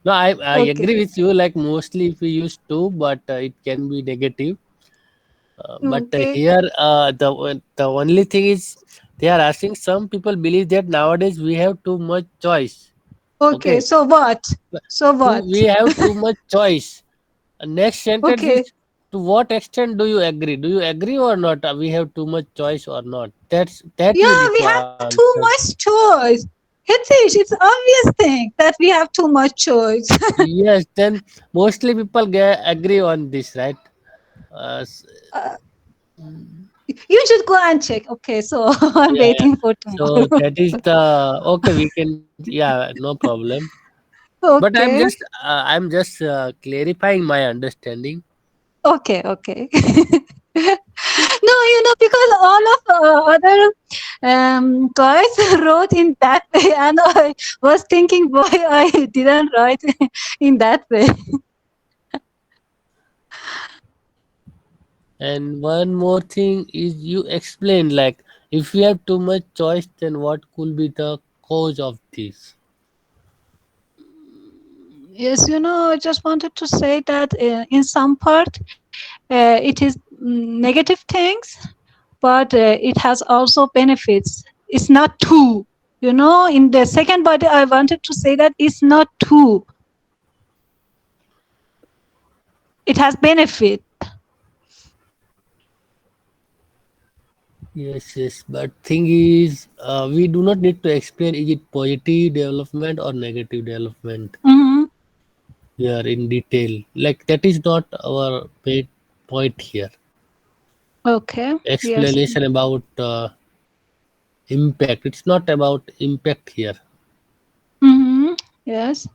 No, I Okay, agree with you. Like mostly if we use two, but it can be negative. But okay, here, the only thing is they are asking. Some people believe that nowadays we have too much choice. okay. Okay, So what? But So what? we have too much choice. Next sentence Okay. is, to what extent do you agree? Do you agree or not? We have too much choice or not? That you Yeah, need we to have answer. too much choice. Hitesh, it's obvious thing that we have too much choice. Yes, then mostly people agree on this, right? S- Uh, you should go and check. Okay, so I'm yeah, yeah. waiting for So tomorrow. that is the okay. We can, yeah, no problem. But Okay, I'm just clarifying my understanding. okay. No, because all of other guys wrote in that way, and I was thinking why I didn't write in that way. And one more thing is you explain like if we have too much choice, then what could be the cause of this? Yes, I just wanted to say that in some part it is negative things, but it has also benefits. It's not two. In the second body, I wanted to say that it's not two. It has benefit. Yes, yes. But thing is, we do not need to explain is it positive development or negative development Mhm. here in detail. Like that is not our main point here. Okay. Yes. Explanation about impact. It's not about impact here. Hmm. Yes.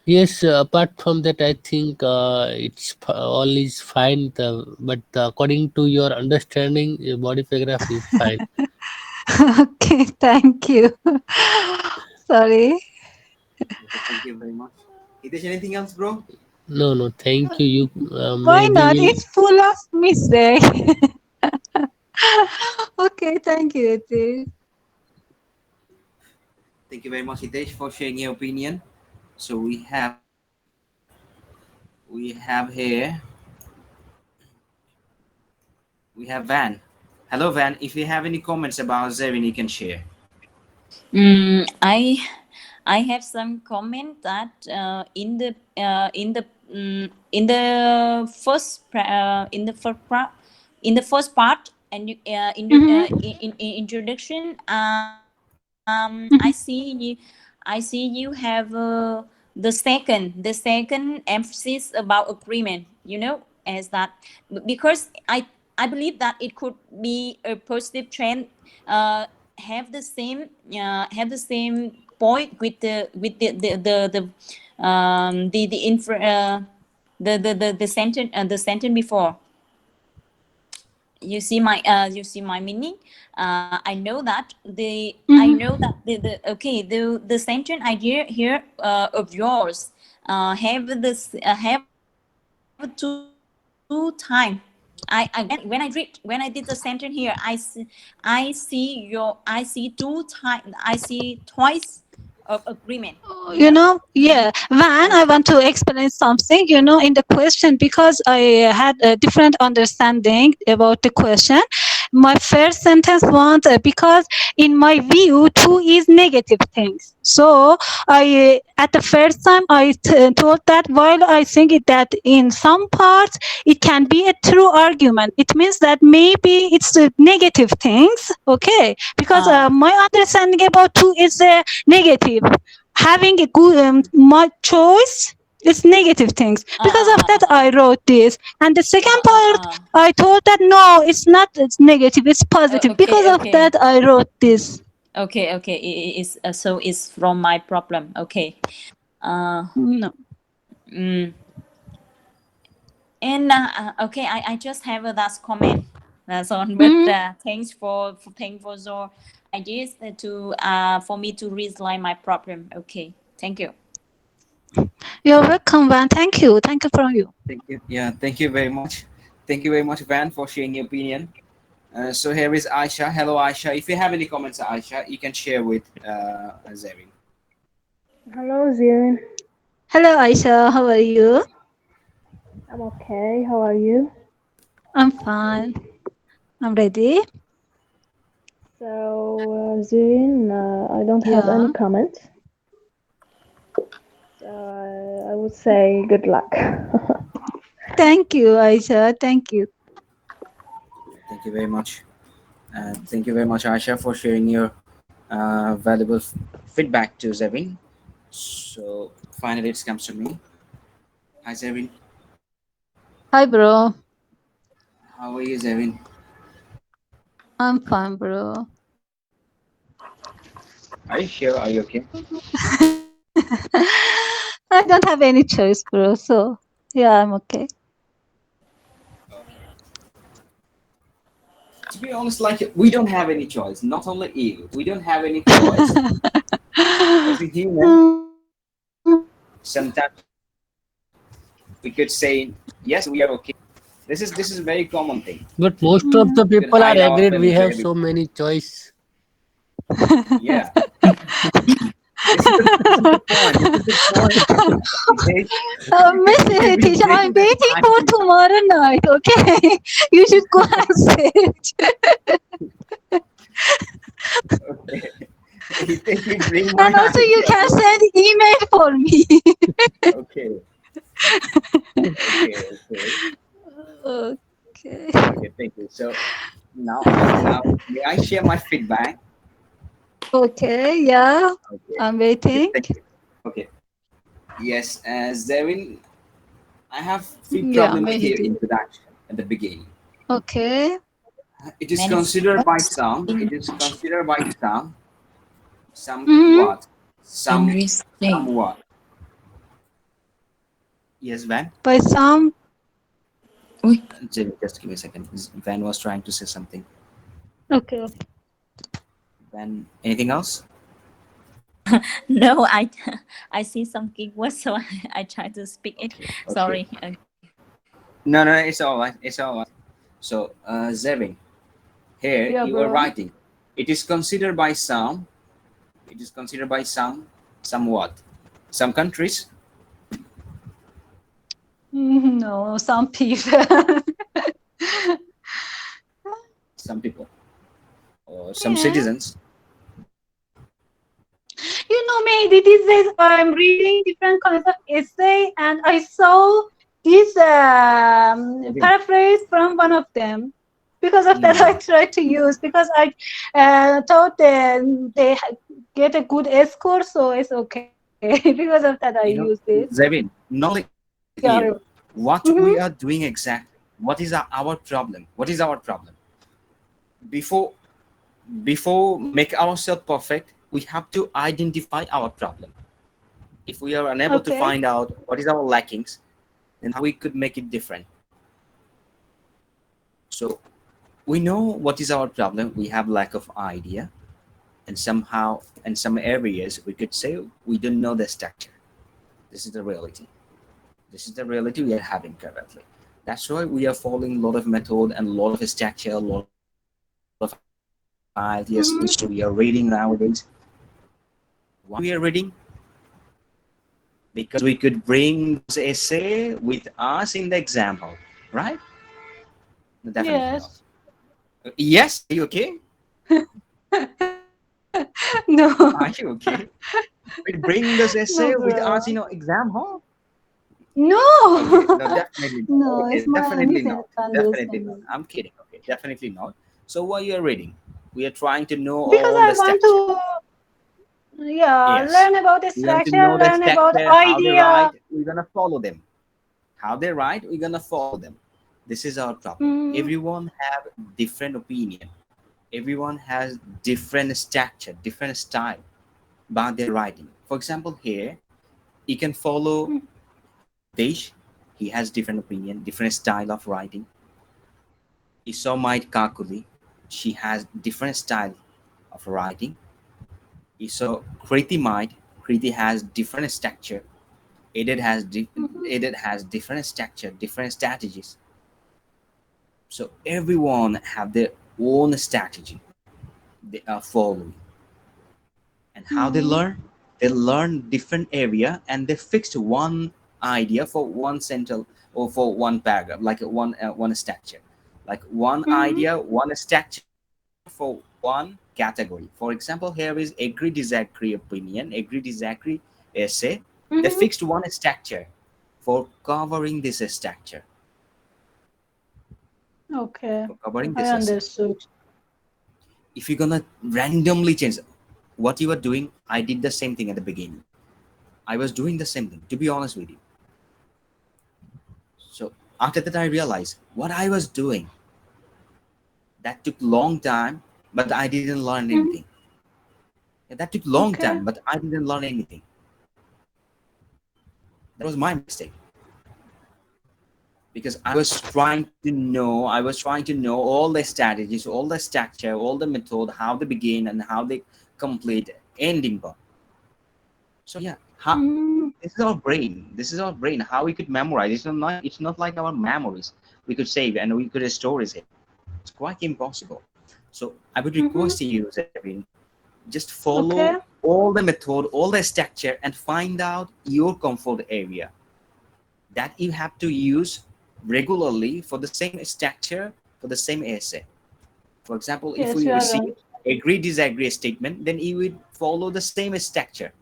Yes, apart from that, I think all is fine. But according to your understanding, body paragraph is fine. Okay. Thank you. Sorry. Okay, thank you very much. Hitesh, anything else, bro? No, no, thank you. You Why maybe not? will. It's full of mistake. Okay. Thank you, Ati. Thank you very much, Hitesh, for sharing your opinion. So we have here we have Van. Hello, Van. If you have any comments about Zevin, you can share. Mm, I have some comment that in the first part and in the Mm-hmm. in introduction, Mm-hmm. I see you have the second emphasis about agreement, as that, because I believe that it could be a positive trend, uh, have the same point with the sentence, before. You see my meaning. I Mm-hmm. know that the sentence idea here of yours have two time. When I did the sentence here, I see two time, I see twice of agreement, Yeah, Van, I want to explain something, in the question, because I had a different understanding about the question. My first sentence was because in my view, two is negative things. So at the first time, I thought that while I think that in some parts it can be a true argument, it means that maybe it's negative things, okay? Because my understanding about two is negative. Having a good much choice is negative things. Because of that I wrote this, and the second part I thought that no, it's not, it's negative, it's positive. Because okay, of that I wrote this. okay, it's so it's from my problem, okay. uh No. mm, and okay, I just have a last comment, that's all. But Mhm. thanks for your ideas to for me to resolve my problem, okay, thank you. You're welcome, Van. Thank you from you. Thank you. Yeah, thank you very much. Thank you very much, Van, for sharing your opinion. So here is Aisha. Hello, Aisha. If you have any comments, Aisha, you can share with Zevin. Hello, Zirin. Hello, Aisha, how are you? I'm okay. How are you? I'm fine. I'm ready. So, Zirin, I don't have any Yeah. comments. So, I would say good luck. Thank you, Aisha. Thank you. Thank you very much. Thank you very much, Aisha, for sharing your valuable feedback to Zevin. So finally, it comes to me. Hi, Zevin. Hi, bro. How are you, Zevin? I'm fine, bro. Are you sure? Are you okay? I don't have any choice, bro. So, yeah, I'm okay. To be honest, like we don't have any choice. Not only you, we don't have any choice. As a human, sometimes we could say yes, we are okay. This is a very common thing. But most of the We could people are hide our agreed we feelings to have everyone. so many choice. Yeah, this is the point. This is the point. Okay, Miss we could be Teacher, I'm bring the waiting for time. tomorrow night, okay? You should go and search. Okay, you think you bring my And also, you idea? can Bro? send email for me. Okay, okay. Okay. Okay, thank you. So now may I share my feedback? Okay, yeah, Okay, I'm okay, waiting. thank you. Okay, yes, Zevin, I have few Yeah, problem I'm with your waiting. introduction at the beginning. Okay. It is considered by Manifest some. It is considered by some Mm-hmm. what? interesting. Somewhat. Yes, Van. By some. Ui, Just give me a second. Van was trying to say something. Okay, okay. Van, anything else? no, I see some keywords, so I try to speak it. Okay, okay. Sorry. No, it's all right. It's all right. So, Zevin, here Yeah, you are bro. writing. It is considered by some. It is considered by somewhat. Some countries, No, some people. some people, or some Yeah. citizens. Maybe these days I'm reading different kinds of essay, and I saw this Zevin, paraphrase from one of them. Because of no, that, no, I no. tried to use because I thought they get a good score, so it's okay. Because of that, I use You this. know, Zevin, not only you. Yeah. What we are Mm-hmm. doing exactly. What is our problem? What is our problem? Before before make ourselves perfect, we have to identify our problem. If we are unable to Okay. find out what is our lackings, then how we could make it different. So we know what is our problem. We have lack of idea, and somehow in some areas we could say we don't know the structure. This is the reality. This is the reality we are having currently. That's why we are following a lot of method and a lot of structure, a lot of ideas which we are reading nowadays. Why we are reading? Because we could bring those essay with us in the example, right? No, definitely not. Yes. Yes, are you okay? No. Are you okay? We bring those No, essay with bro. us in our exam hall. No. Okay, no, definitely not. No, Okay, it's my definitely not. Definitely not. misunderstanding. I'm kidding. Okay, definitely not. So what you are reading? We are trying to know Because all I the want structure. to, yeah, Yes, learn about the we want to structure, know the learn about structure, how they idea. write. We're gonna follow them. How they write, we're gonna follow them. This is our problem. Mm, Everyone have different opinion. Everyone has different structure, different style about their writing. For example, here you can follow mm, Hitesh. He has different opinion, different style of writing. Isomite Kakuli, she has different style of writing. Iso Kriti Might, Kriti has different structure. mhm, Edit has different structure, different strategies. So everyone have their own strategy they are following. And how they mm, learn? They learn different area and they fixed one idea for one central or for one paragraph, like one structure, like one mhm, idea, one structure for one category. For example, here is agree disagree opinion, agree disagree essay. They mhm. fixed one structure for covering this structure, Okay, for covering I this essay. understood. If you're gonna randomly change, what you are doing, I did the same thing at the beginning. I was doing the same thing, to be honest with you. So after that, I realized what I was doing that took long time, but I didn't learn Mhm. anything. Yeah, that took long Okay. time, but I didn't learn anything. That was my mistake because I was trying to know all the strategies, all the structure, all the method, how they begin and how they complete ending part. So yeah, how Mm, this is our brain. This is our brain. How we could memorize. It's not like our memories. We could save and we could store it. It's quite impossible. So I would mhm. request you, Zevin, just follow Okay. all the method, all the structure, and find out your comfort area that you have to use regularly for the same structure, for the same essay. For example, if Yes, we you are receive right. agree disagree statement, then you would follow the same structure.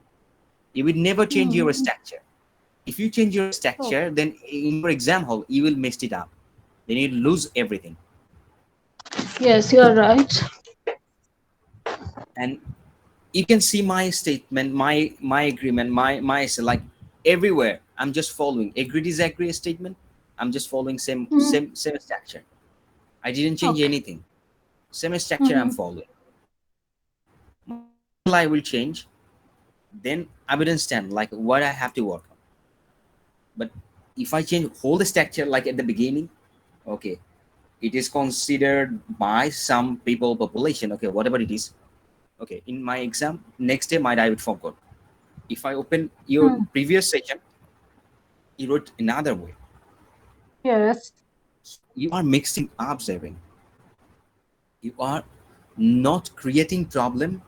You would never change your Mm. structure. If you change your Oh, structure, then in your exam hall you will mess it up. Then you lose everything. yes, you are right. And you can see my statement, my agreement, my essay, like everywhere. I'm just following agree disagree statement. I'm just following Mm. same structure. I didn't change Okay. anything. Same structure I'm Mhm. following. Until I will change, then I will understand like what I have to work on. But if I change whole the structure like at the beginning, okay, it is considered by some people population. Okay, whatever it is. Okay, in my exam, next day might I would forgot. If I open your Mm. previous section, you wrote another way. Yes. So you are mixing up, Zevin. You are not creating problem.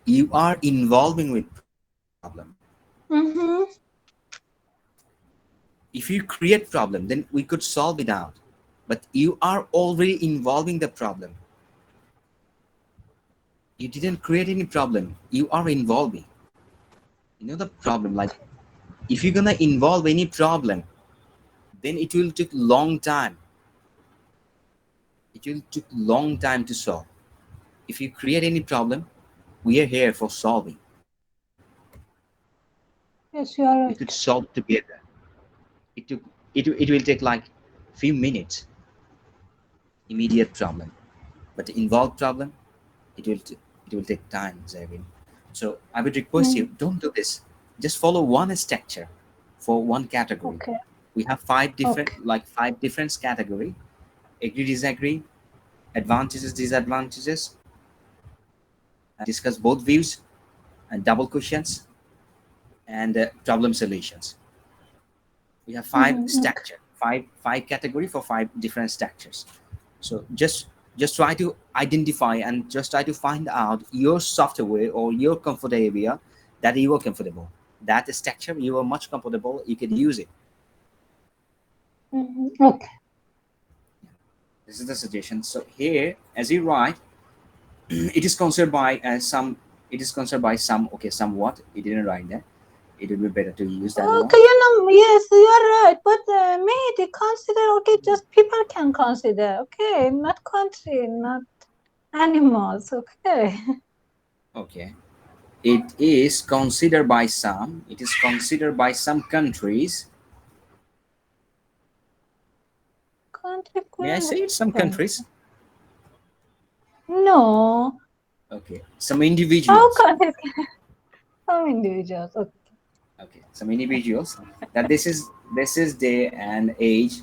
You are involving with problem. Mhm. If you create problem, then we could solve it out. But you are already involving the problem. You didn't create any problem. You are involving. You know the problem. Like if you're gonna involve any problem, then it will take long time. It will take long time to solve. If you create any problem, we are here for solving. Yes, you are We could right. solve together. It will take like few minutes, immediate problem. But the involved problem, it will take time, Zavin. So I would request Mm. you, don't do this. Just follow one structure for one category. Okay. We have Okay. five different category: agree, disagree, advantages, disadvantages, discuss both views, and double questions, and problem solutions. We have five Mhm. Okay. structure, five category for five different structures. So just try to identify and just try to find out your software or your comfort area that you are comfortable. That structure you are much comfortable, you can use it. Mhm. Okay. This is the suggestion. So here, as you write, it is considered by some. It is considered by some. Okay, somewhat. It didn't write that. It would be better to use that one. Okay, yes, you are right. But may they consider, okay, just people can consider, okay, not country, not animals, okay. Okay. It is considered by some. It is considered by some countries. Country May I say it? Some countries. depends. No, Okay. Some how individuals. countries can, some individuals, okay. Okay. Some individuals that this is day and age,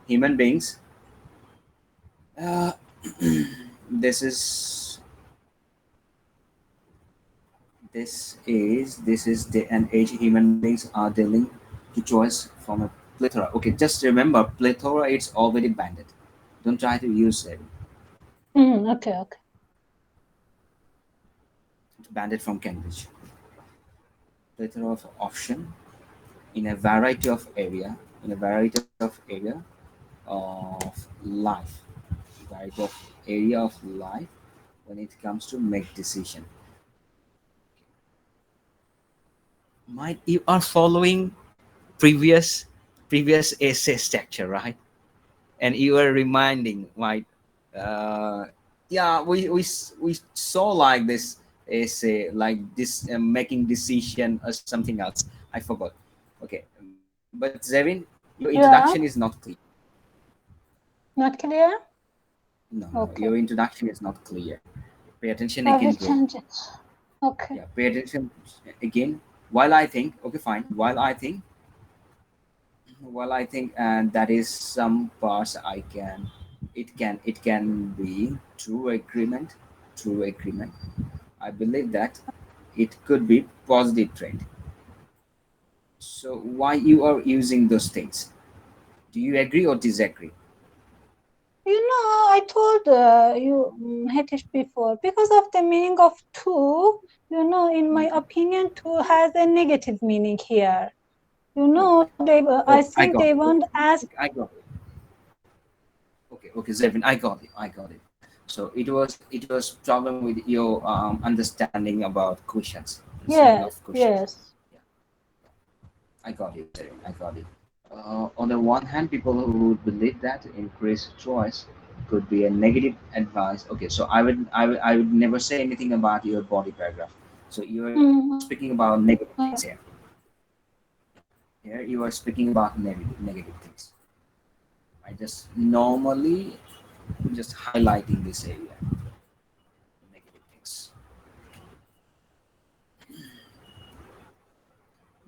human beings. Uh, this is this is day and age human beings are dealing to choice from a plethora. Okay, just remember plethora it's already banned. Don't try to use it. Okay, okay. It's banned from Cambridge. Plethora of option in a variety of area, in a variety of area of life, variety of area of life when it comes to make decision. Might you are following previous previous essay structure, right? And you are reminding, like, uh, yeah, we saw like this is like this making decision or something else. I forgot. Okay, but Zevin, your introduction is Yeah, not clear. not clear. No, no, Okay, your introduction is not clear. Pay attention I will again, bro. change it. Okay. Yeah, pay attention again. While I think, okay, fine. While I think, and that is some parts I can. It can be true agreement, true agreement. I believe that it could be positive trait. So why you are using those things? Do you agree or disagree? I told you, Hitesh, before, because of the meaning of two, in my Mhm. opinion, two has a negative meaning here. Oh, I oh, think I they got it. want Okay, ask. okay, I got it. Okay, okay, Zevin, I got it. I got it. So it was problem with your understanding about questions, understanding of Yes, questions. yes. Yeah, I got it, Zevin. I got it. On the one hand, people who would believe that increased choice could be a negative advice. Okay, so I would never say anything about your body paragraph. So you are speaking Mm, about negative things here. okay. Here you are speaking about negative things. I just normally just highlighting this area, negative things.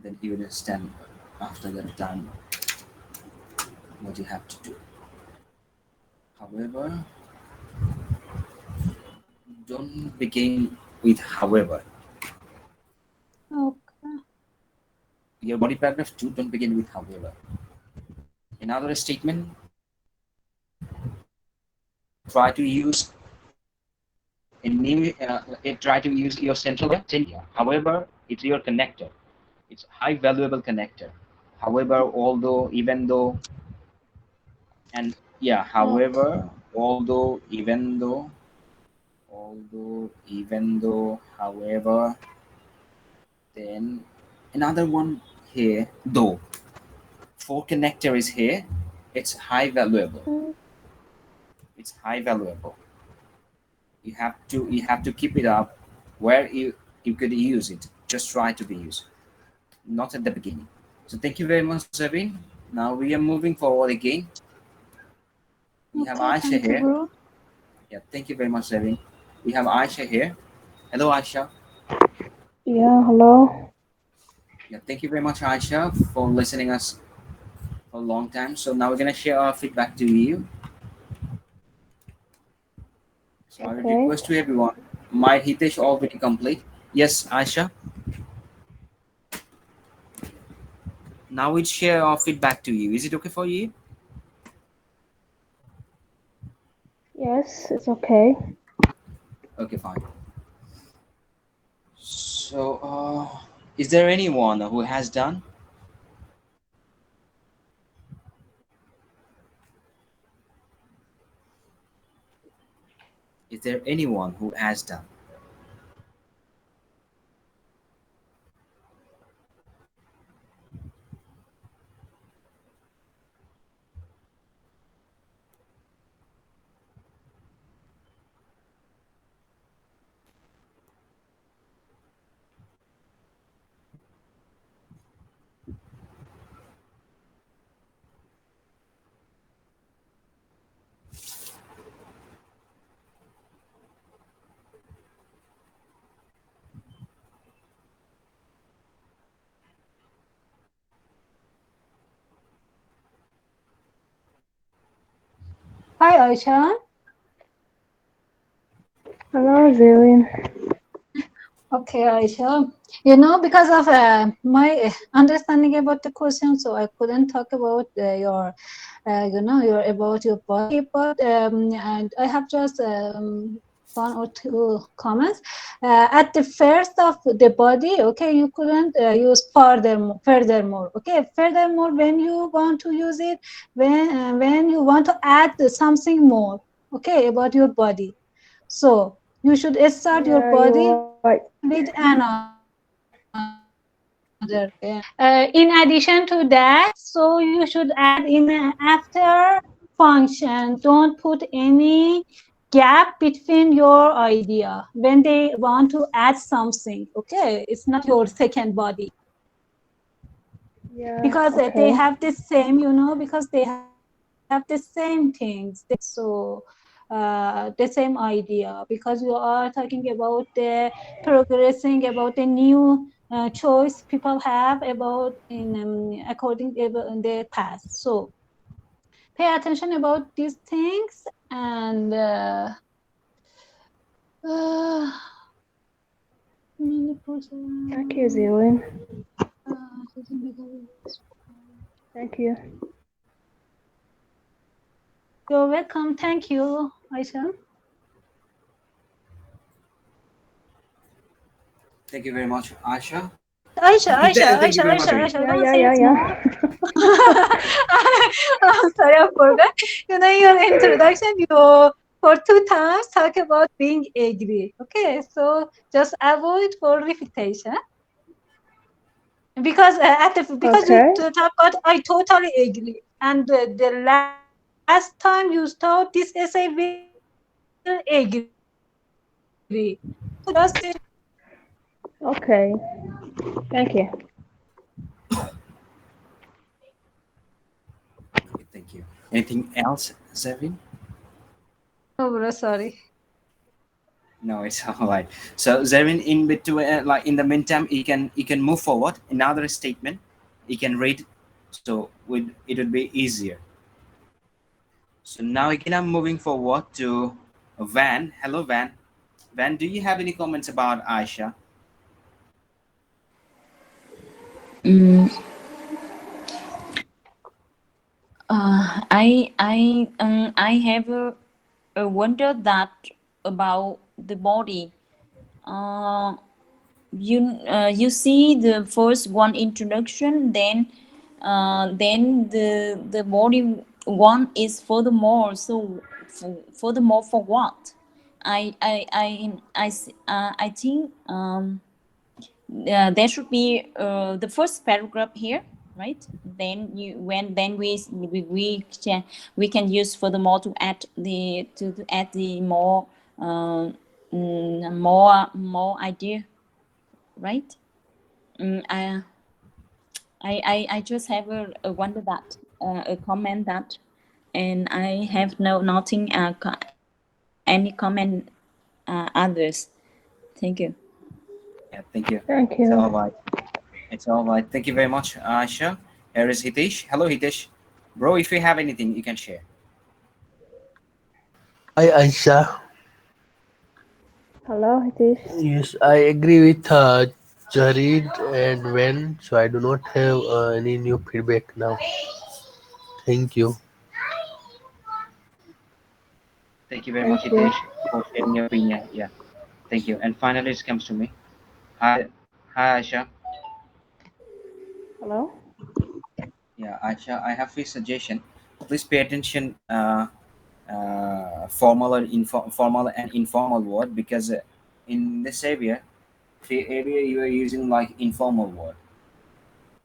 Then you understand after that done what you have to do. However, don't begin with however. Okay. Your body paragraph 2 don't begin with however. Another statement, try to use try to use your central area. However, it's your connector. It's high valuable connector. However, although, even though, and yeah, Okay. however, although, even though, however, then another one here, though. For connector is here, it's high valuable. Mm, It's high valuable. You have to keep it up where you could use it. Just try to be used, not at the beginning. So thank you very much, Sabine. Now we are moving forward again. We have okay. Aisha Thank you, here. bro. Yeah, thank you very much, Sabine. We have Aisha here. Hello, Aisha. Yeah, hello. Yeah, thank you very much, Aisha, for listening us for a long time. So now we're gonna share our feedback to you. So I would Okay. request to everyone. My Hitesh already complete. Yes, Aisha. Now we'll share our feedback to you. Is it okay for you? Yes, it's okay. Okay, fine. So, is there anyone who has done? Is there anyone who has done? Hi, Aisha. Hello, Zillion. Okay, Aisha. Because of my understanding about the question, so I couldn't talk about your about your body, but and I have just one or two comments. At the first of the body, okay, you couldn't use furthermore, okay. Furthermore, when you want to use it, when you want to add something more, okay, about your body, so you should start your Yeah, you're body right. with another. In addition to that, so you should add in after function. Don't put any gap between your idea when they want to add something. Okay, it's not your second body Yeah, because they okay. have the same, because they have the same things. So the same idea, because you are talking about the progressing, about the new choice people have about in according in the past. So pay attention about these things and uh, Thank you, Zilin. Thank you. you're welcome. Thank you, Aisha. Thank you very much, Asha. Aisha, Aisha, Thank you Aisha, very much, Aisha, Rin. Aisha. Yeah, Don't yeah, say yeah, it's yeah. more. I'm sorry, I forgot. Your introduction, you for 2 times talk about being agree. Okay, so just avoid for repetition because because you Okay. talk about I totally agree, and the last time you start this essay will agree. So just Okay. Thank you. Okay, thank you. Anything else, Zevin? oh, bro, sorry. No, it's all right. So Zevin, in between, like in the meantime, you can move forward. Another statement, you can read, so it would be easier. So now again, I'm moving forward to Van. Hello, Van. Van, do you have any comments about Aisha? Mm, I have a wonder that about the body. Uh, you see the first one introduction, then the body one is furthermore. So furthermore for what? I think there should be the first paragraph here, right? Then you when then we can use furthermore to add to add the more more idea, right? I just have a wonder that a comment that, and I have no nothing any comment others. Thank you. Yeah, thank you. Thank It's all you. right. It's all right. Thank you very much, Aisha. Here is Hitesh. Hello, Hitesh. Bro, if you have anything, you can share. Hi Aisha. Hello, it is. Yes, I agree with Jared and Wen, so I do not have any new feedback now. Thank you. Thank you very much, Thank you. Hitesh, for sharing your opinion. Yeah, thank you. And finally, it comes to me. Hi, hi, Aisha. Hello. Yeah, Aisha, I have a suggestion. Please pay attention, formal and informal word, because in this area, the area you are using like informal word.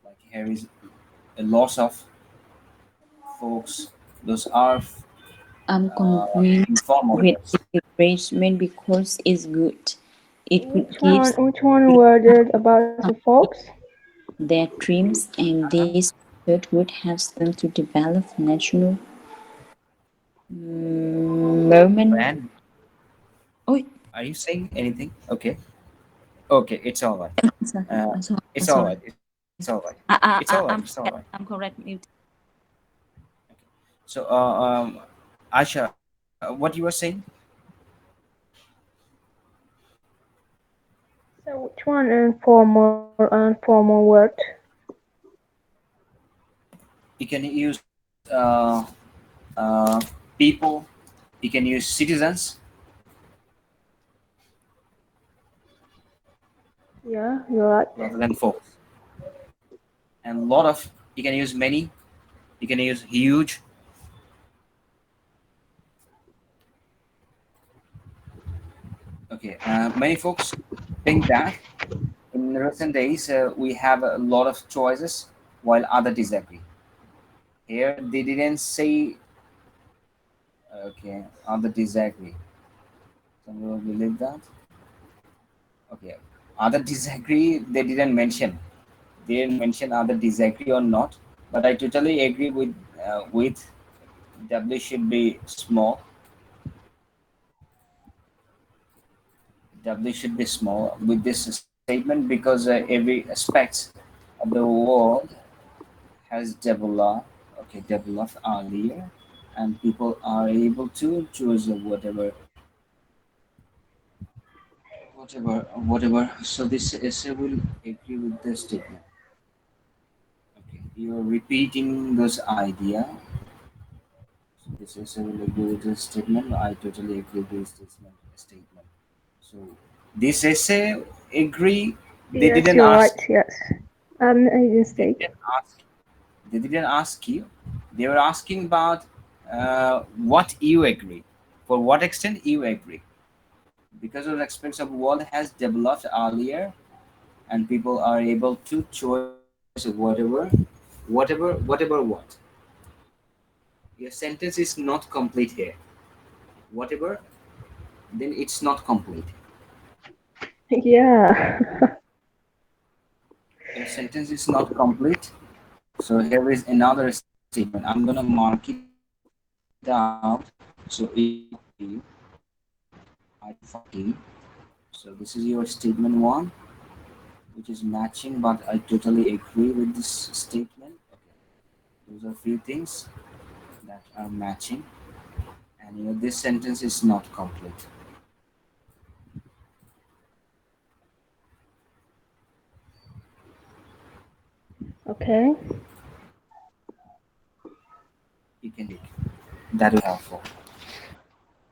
Like here is a loss of folks. Those are I'm uh, convinced informal with words. the arrangement because it's good. It could Which give one? Which one were it about the folks? their dreams, and Uh-huh. this method would help them to develop national moment. Van, Oh, are you saying anything? Okay. Okay, it's all right. sorry, Uh, I'm sorry. it's all right. It's all right. It's all right. It's I'm all right. correct. I'm correct. Mute. So, Asha, what you were saying? So which one informal and formal word? You can use people. You can use citizens Yeah, you're right. rather than folks. And a lot of you can use many. You can use huge. Okay. Many folks think that in recent days we have a lot of choices, while others disagree. Here they didn't say okay. Other disagree. Can you believe that? Okay. Other disagree, they didn't mention. They didn't mention other disagree or not. But I totally agree with W should be small. W should be small with this statement because every aspect of the world has developed, okay, developed earlier, and people are able to choose whatever. So this essay will agree with the statement. Okay, you're repeating those idea. So this essay will agree with the statement. I totally agree with this statement. So this essay agree. They Yes, didn't you're right. ask. Yes. I didn't They say. didn't ask. They didn't ask you. They were asking about what you agree. For what extent you agree. Because of the aspects of world has developed earlier, and people are able to choose whatever what. Your sentence is not complete here. Whatever, then it's not complete. Yeah. Your sentence is not complete. So here is another statement. I'm gonna mark it out so it will be identify you. So this is your statement one, which is matching, but I totally agree with this statement. Okay, those are few things that are matching, and this sentence is not complete. Okay. You can check. That will be helpful.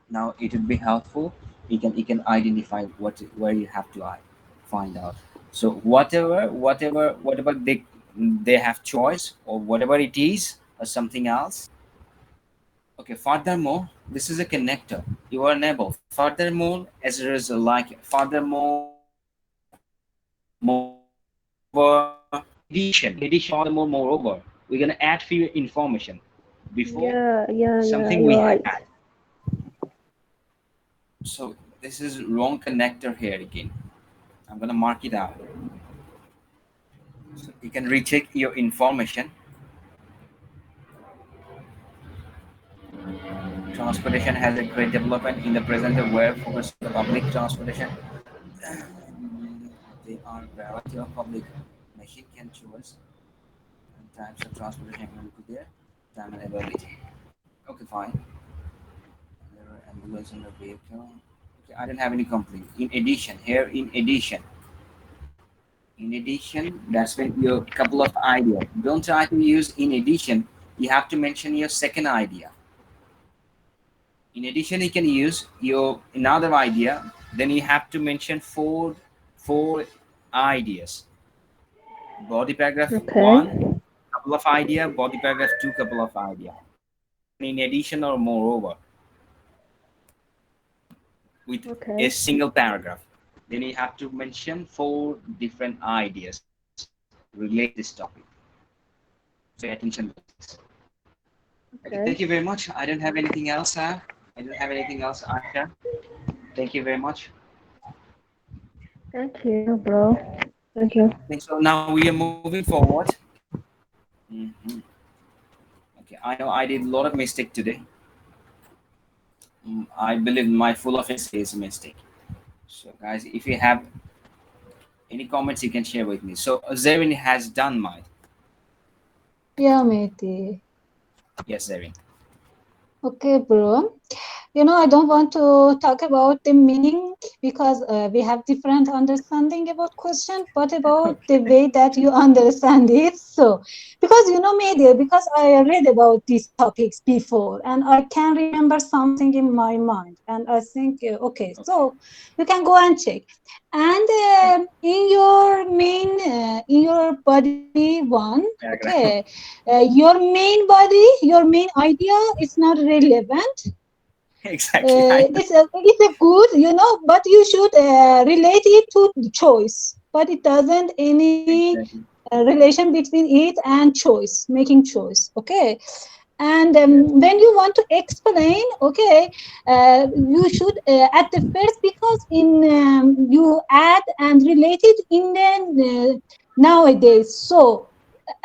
Now it would be helpful. You can identify where you have to find out. So whatever they have choice or whatever it is or something else. Okay. Furthermore, this is a connector. You are enable. Furthermore, as a result, like furthermore, moreover, in addition, furthermore, moreover, we're gonna add few information before Yeah, something we you're have right. had. So this is wrong connector here again. I'm gonna mark it out. So you can recheck your information. Transportation has a great development in the present where focus on the public transportation. There are variety of public machine can choose and types of transportation will be there. Time and availability. Okay, fine. There are ambulance in the vehicle. Okay, I don't have any complaint. In addition, that's when your couple of ideas. Don't try to use in addition. You have to mention your second idea. In addition, you can use your another idea. Then you have to mention four ideas. Body paragraph Okay. one, couple of idea. Body paragraph two, couple of idea. Mention in addition or moreover with a Okay. single paragraph. Then you have to mention four different ideas related to this topic. So pay attention to this. Okay, Okay. thank you very much. I don't have anything else, Sam. I don't have anything else, Aisha. Thank you very much. Thank you, bro. Thank you. Okay, so now we are moving forward. Mhm. Okay, I know I did a lot of mistake today. I believe my full of essay is a mistake. So, guys, if you have any comments, you can share with me. So, Zevin has done mine. Yeah, Mehdi. Yes, Zevin. Okay, bro. I don't want to talk about the meaning because we have different understanding about question, but about the Okay. way that you understand it. So, because media, because I read about these topics before, and I can remember something in my mind, and I think, okay, Okay. so you can go and check. And Okay. in your body one, okay, Paragraph. your main idea is not relevant. Exactly. I know. It's a good, but you should relate it to the choice. But it doesn't any Exactly. relation between it and choice, making choice. Okay. And when you want to explain, okay, you should at the first, because in you add and relate it in the nowadays. So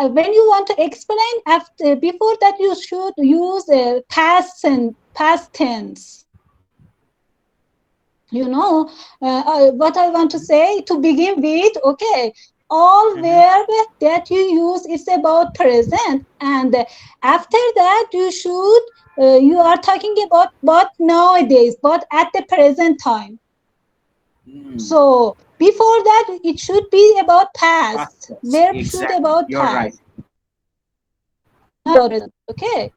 when you want to explain, after before that you should use past and past tense. You know what I want to say to begin with. Okay, all Mm-hmm. verb that you use is about present, and after that you should you are talking about but nowadays, but at the present time. Mm. So before that it should be about Past past, tense. verb should Exactly. about You're right. past, not present. Okay.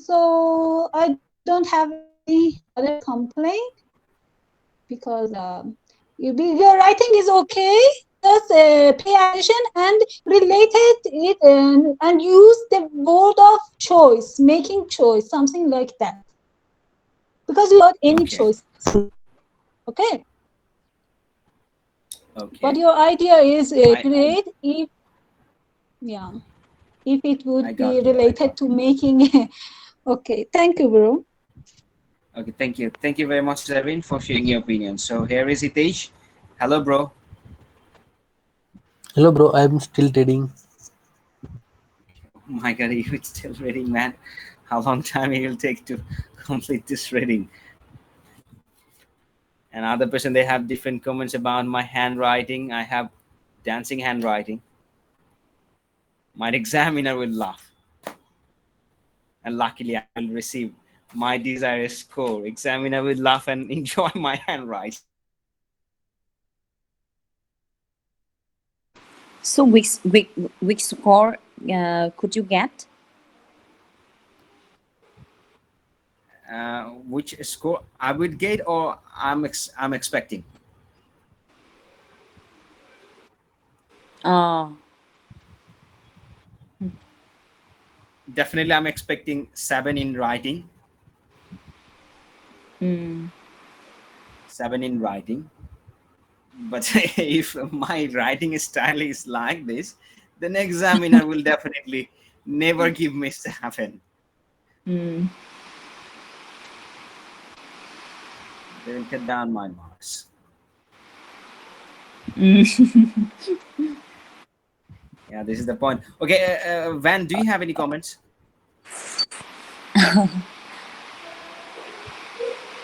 So I don't have any other complaint, because your writing is okay. Just pay attention and relate it and use the word of choice, making choice, something like that. Because you got any Okay. choices. Okay, but Okay. your idea is I great. If yeah, if it would I be got you. I related got to you. making. Okay, thank you, bro. Okay. Thank you. Thank you very much, Zevin, for sharing your opinion. So here is Hitesh. Hello, bro. Hello, bro. I'm still reading. Oh my God, you still reading, man? How long time it will take to complete this reading? Another person, they have different comments about my handwriting. I have dancing handwriting. My examiner will laugh, and luckily I will receive my desired score. Examiner will laugh and enjoy my handwriting. So which score could you get? Which score I would get, or I'm expecting. Oh. Definitely, I'm expecting 7 in writing. Mm. 7 in writing. But if my writing style is like this, then examiner will definitely never give me 7. Mm. They will cut down my marks. Mm. Yeah, this is the point. Okay, Van, do you have any comments?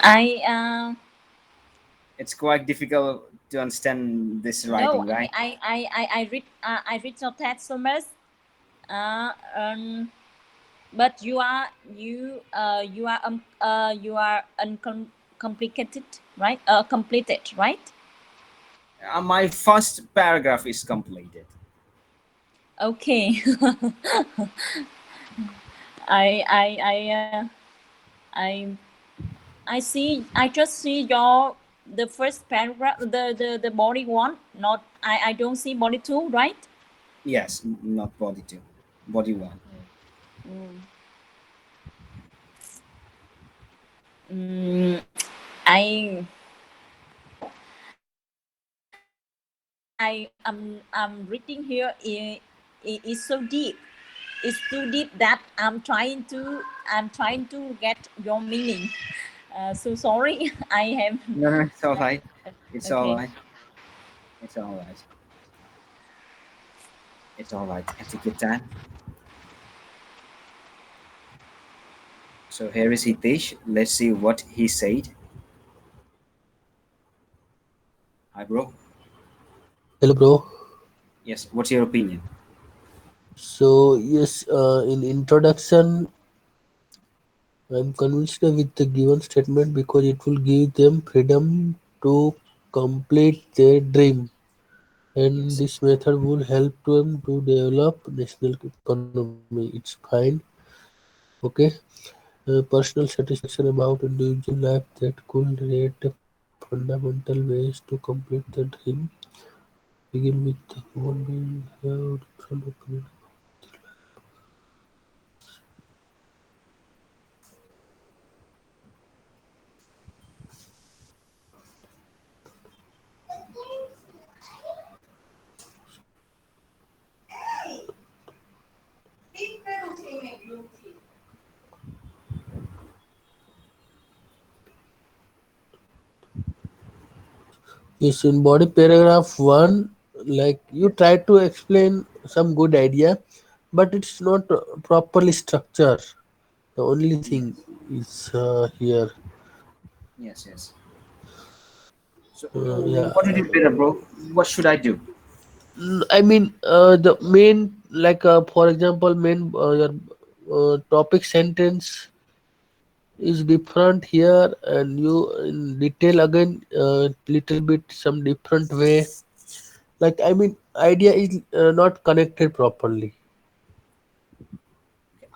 I It's quite difficult to understand this no, writing, right? I read your text so much. Uh, um, but you are uncomplicated, right? Completed, right? My first paragraph is completed. Okay. I I I see. I just see your the first paragraph, the body one. Not I don't see body two, right? Yes, not body two, body one. Mm. Mm, I I'm reading here is so deep. It's too deep that I'm trying to get your meaning. So sorry, I have. No, no, it's all right. It's all Okay. right. It's all right. It's all right. I take your time. So here is Hitesh. Let's see what he said. Hi, bro. Hello, bro. Yes, what's your opinion? So yes, in introduction, I'm convinced with the given statement because it will give them freedom to complete their dream, and Yes. this method will help them to develop national economy. It's fine. Okay. Personal satisfaction about individual life that could create a fundamental ways to complete the dream. Begin with one being have different opinion. Yes, in body paragraph one, like you Yes. try to explain some good idea, but it's not properly structured. The only thing Yes. is here. Yes. Yes. So, Yeah, what would be better, bro? What should I do? I mean, the main, like for example, main your topic sentence is different here, and you in detail again, little bit some different way. Like I mean, idea is not connected properly.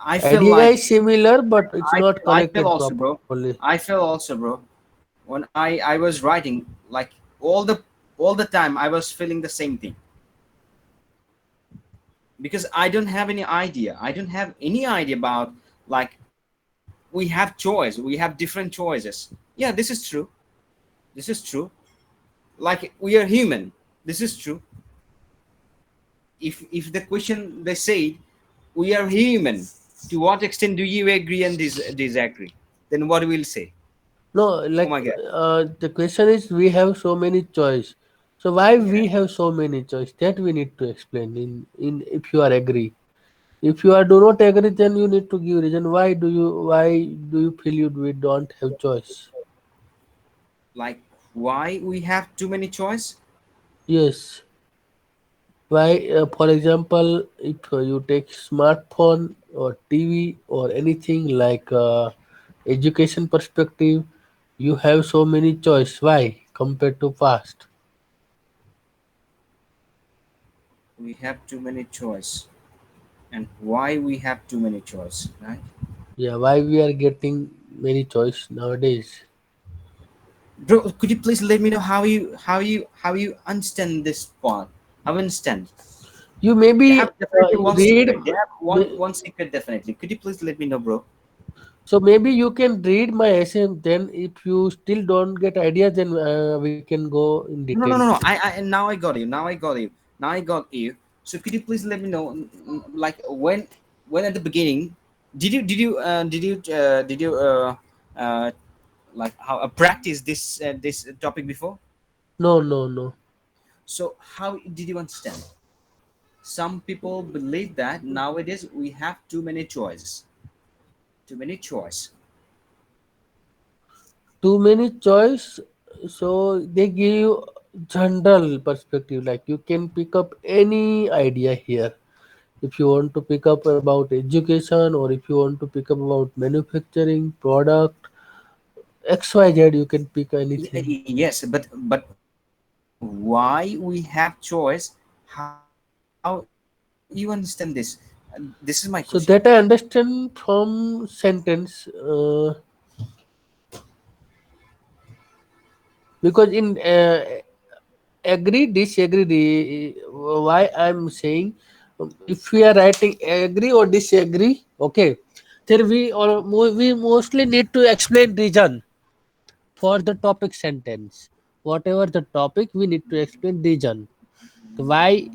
I feel Idea like is similar, but it's not I feel connected also, bro. properly. I feel also, bro. When I was writing, like all the time, I was feeling the same thing because I don't have any idea. I don't have any idea about, like, we have choice. We have different choices. Yeah, this is true. This is true. Like we are human. This is true. If the question they say we are human, to what extent do you agree and disagree? Then what will say? No, Oh like my god. the question is, we have so many choice. So why Yeah. we have so many choice? That we need to explain in if you are agree. If you are do not agree, then you need to give reason. Why do you feel you we don't have choice? Like why we have too many choice? Yes. Why, for example, if you take smartphone or TV or anything like education perspective, you have so many choice. Why compared to past? We have too many choice. And why we have too many choice, right? Yeah, why we are getting many choice nowadays? Bro, could you please let me know how you understand this part? How you understand? You They maybe have definitely one read. secret. They have may- one secret definitely. Could you please let me know, bro? So maybe you can read my essay. Then, if you still don't get idea, then we can go in No, detail. no, no, no. I now I got you. Now I got you. Now I got you. So could you please let me know, like when at the beginning, did you uh like how practice this topic before? No, no, no. So how did you understand? Some people believe that nowadays we have too many choices. Too many choice. Too many choice, so they give you general perspective. Like you can pick up any idea here. If you want to pick up about education, or if you want to pick up about manufacturing product XYZ, you can pick anything. Yes, but why we have choice? How you understand this? This is my question. So that I understand from sentence, because in agree disagree, why I'm saying, if we are writing agree or disagree, okay, then we mostly need to explain reason for the topic sentence. Whatever the topic, we need to explain reason. Why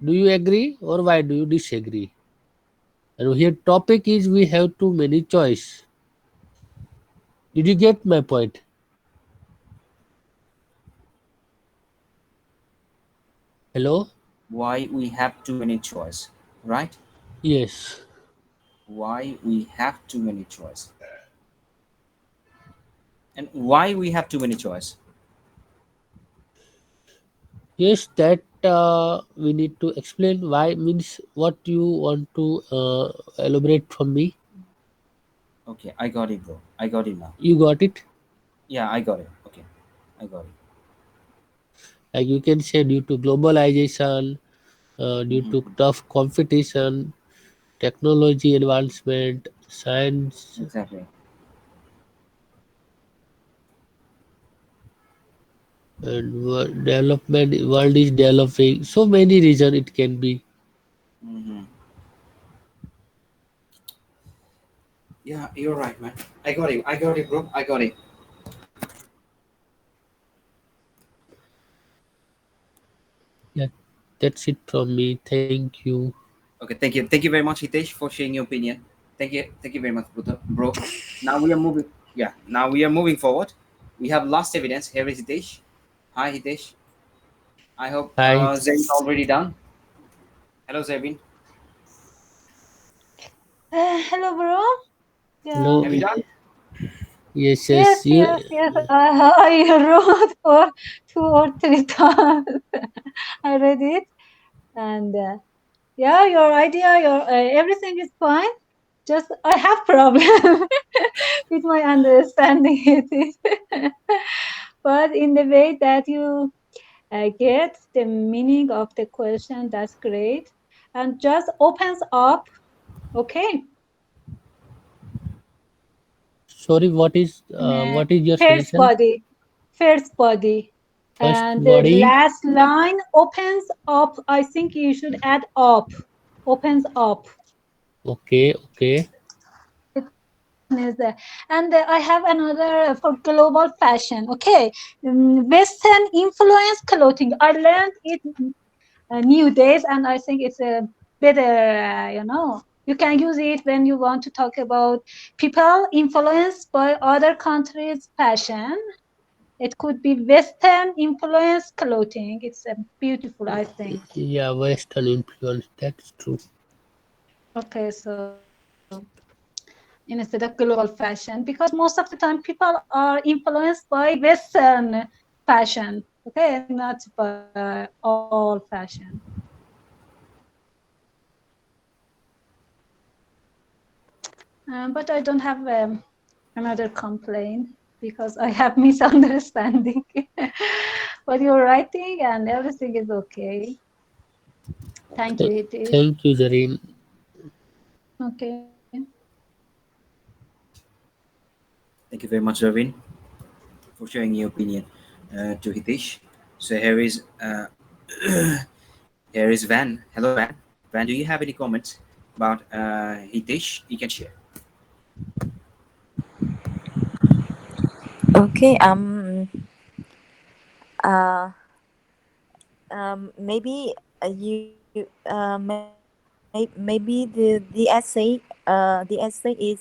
do you agree or why do you disagree? And here topic is, we have too many choice. Did you get my point? Hello? Why we have too many choice, right? Yes. Why we have too many choice, and why we have too many choice. Yes, that we need to explain why, means what you want to elaborate from me. Okay, I got it, bro. I got it now. You got it? Yeah, I got it. Okay, I got it. Like you can say, due to globalization, due to Hmm. tough competition, technology advancement, science, Exactly. and development, world is developing. So many reason it can be. Hmm. Yeah, you're right, man. I got it. I got it, bro. I got it. Yeah, that's it from me. Thank you. Okay, thank you. Thank you very much, Hitesh, for sharing your opinion. Thank you. Thank you very much, bro. Now we are moving. Yeah. Now we are moving forward. We have last evidence. Here is Hitesh. Hi, Hitesh. I hope Hi. Zain's already done. Hello, Zabin. Hello, bro. Yeah. Hello. Have you done? Yes, Yes, yes. You. yes, yes. I wrote for 2 or 3 times. I read it, and yeah, your idea, your everything is fine. Just I have problem with my understanding it. But in the way that you get the meaning of the question, that's great, and just opens up. Okay, Sorry. in What is your first suggestion? body, first body, First and the body. last line opens up. I think you should add up. Opens up. Okay. Okay. Is there. And I have another for global fashion. Okay, Western influence clothing. I learned it new days, and I think it's a better. You can use it when you want to talk about people influenced by other countries' fashion. It could be Western influence clothing. It's beautiful, I think. Yeah, Western influence. That's true. Okay, so instead of global fashion, because most of the time people are influenced by Western fashion, okay, not by all fashion. But I don't have another complaint because I have misunderstanding. But you're writing and everything is okay. Thank you, Hitesh. Thank you, Zareen. Okay. Thank you very much, Zabin, for sharing your opinion to Hitesh. So here is Van. Hello, Van. Van, do you have any comments about Hitesh? You can share. Okay. Uh. Maybe maybe the essay is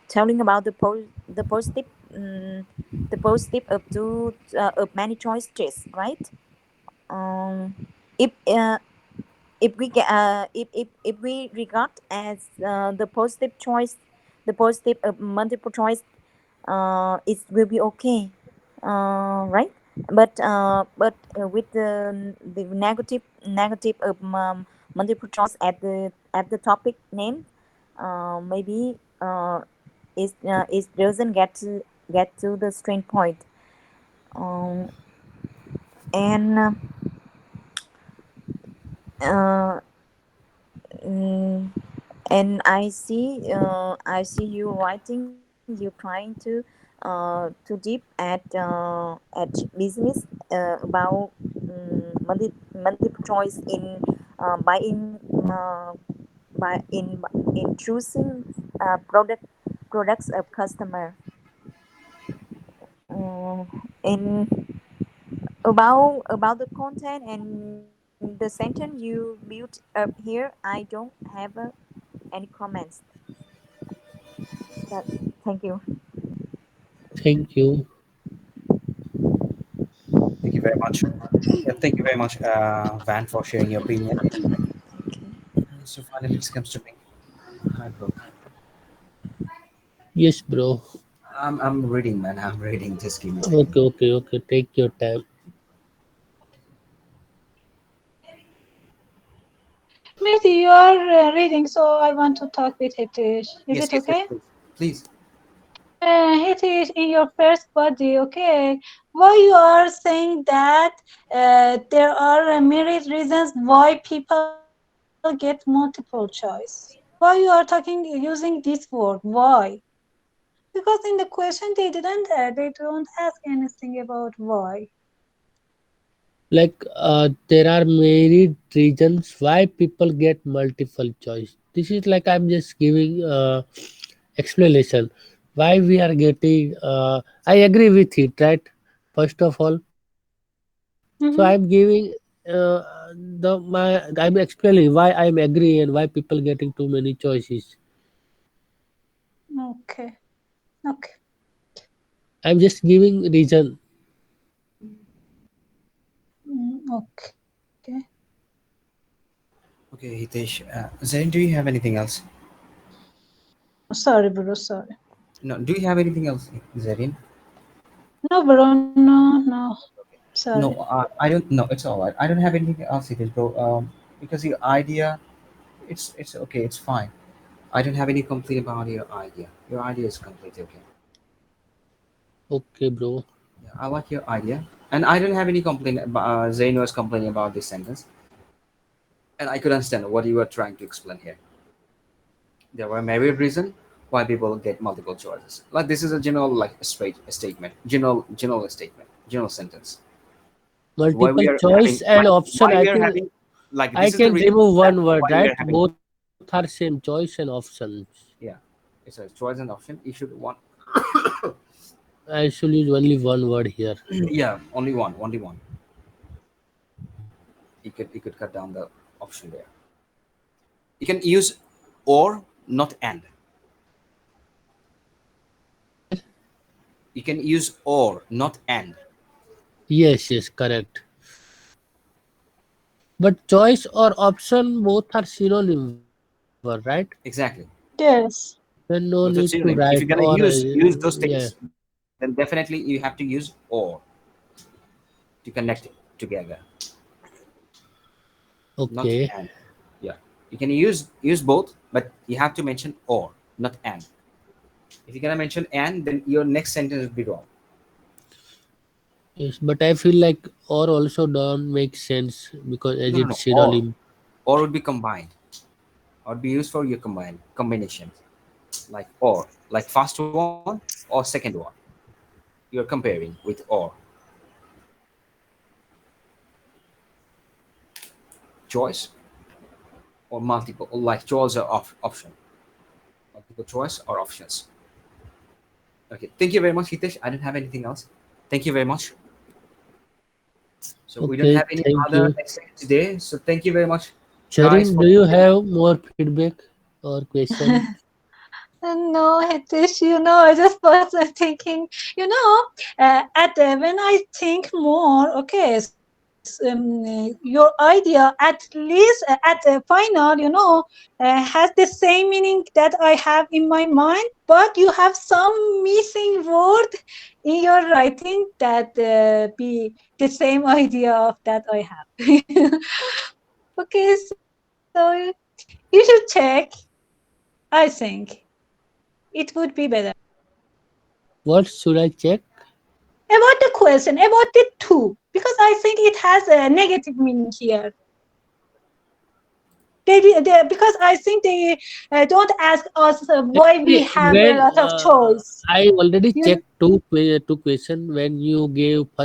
telling about the positive the positive of of many choices, right? Um, if if we get if we regard as the positive choice, the positive of multiple choice, it will be okay, right? But with the negative of multiple choice at the topic name, maybe it doesn't get to the straight point. um, and uh, mm, and I see you writing, you trying to deep at business about multiple choice in by in choosing products of customer. And about the content and the sentence you built up here, I don't have any comments. That, thank you. Thank you. Thank you very much. Yeah, thank you very much, Van, for sharing your opinion. So finally, this comes to me. Hi, bro. Yes, bro. I'm reading, man. I'm reading. Just give me a second. Okay, okay, okay. Take your time. Mehdi, you are reading, so I want to talk with Hitesh. Is Yes, it yes, yes, okay? please. Please. Hitesh, in your first body, okay. Why you are saying that there are myriad reasons why people get multiple choice? Why you are talking using this word? Why? Because in the question they don't ask anything about why. Like, there are many reasons why people get multiple choice. This is like I'm just giving explanation why we are getting. I agree with it, right? First of all, so Mm-hmm. I'm giving I'm explaining why I'm agree and why people getting too many choices. Okay. Okay. I'm just giving reason. Okay. Okay, Hitesh. Zain, do you have anything else? Sorry, bro. Sorry. No. Do you have anything else, Zarin? No, bro. No, no. Sorry. No, I don't. No, it's all right. I don't have anything else, Hitesh, bro. Because your idea, it's okay. It's fine. I don't have any complaint about your idea. Your idea is completely okay. Okay, bro. Yeah, I like your idea, and I don't have any complaint. Zain was complaining about this sentence, and I could understand what you were trying to explain here. There were maybe reason why people get multiple choices. Like this is a general, like a straight statement, general statement, general sentence. Why we Multiple are having, choice and option. why I we are think having, like I this is the can reason remove that one word, why we right? are having. Both are same choice and options. Yeah, it's a choice and option. You should want. I should use only one word here. Yeah, only one, only one. You could cut down the option there. You can use or, not and. What? You can use or, not and. Yes, yes, correct. But choice or option both are synonym word, right? Exactly. Yes. Then no Both are need to synonym. If write you're gonna or use those yeah. things, then definitely you have to use or to connect it together, not Okay. and. Yeah, you can use both, but you have to mention or, not and. If you're gonna mention and, then your next sentence will be wrong. Yes, but I feel like or also don't make sense because as No, no, it's no. Or, synonym. would be combined, or be used for your combinations, like or, like first one or second one. You're comparing with or. Choice or multiple, or like choice or option, multiple choice or options. Okay, thank you very much, Hitesh. I don't have anything else. Thank you very much. So we don't Okay, have any thank other you. essay today. So thank you very much, guys, Charin, for do you listening. have more feedback or question? No, Hitesh, I just was thinking, when I think more, okay, your idea at least at the final, has the same meaning that I have in my mind, but you have some missing word in your writing that be the same idea of that I have. Okay, so you should check. I think it would be better. What should I check? About the question, about the two, because I think it has a negative meaning here. Because I think they don't ask us why we Actually, have a when lot of choice. I already You, checked two question when you gave first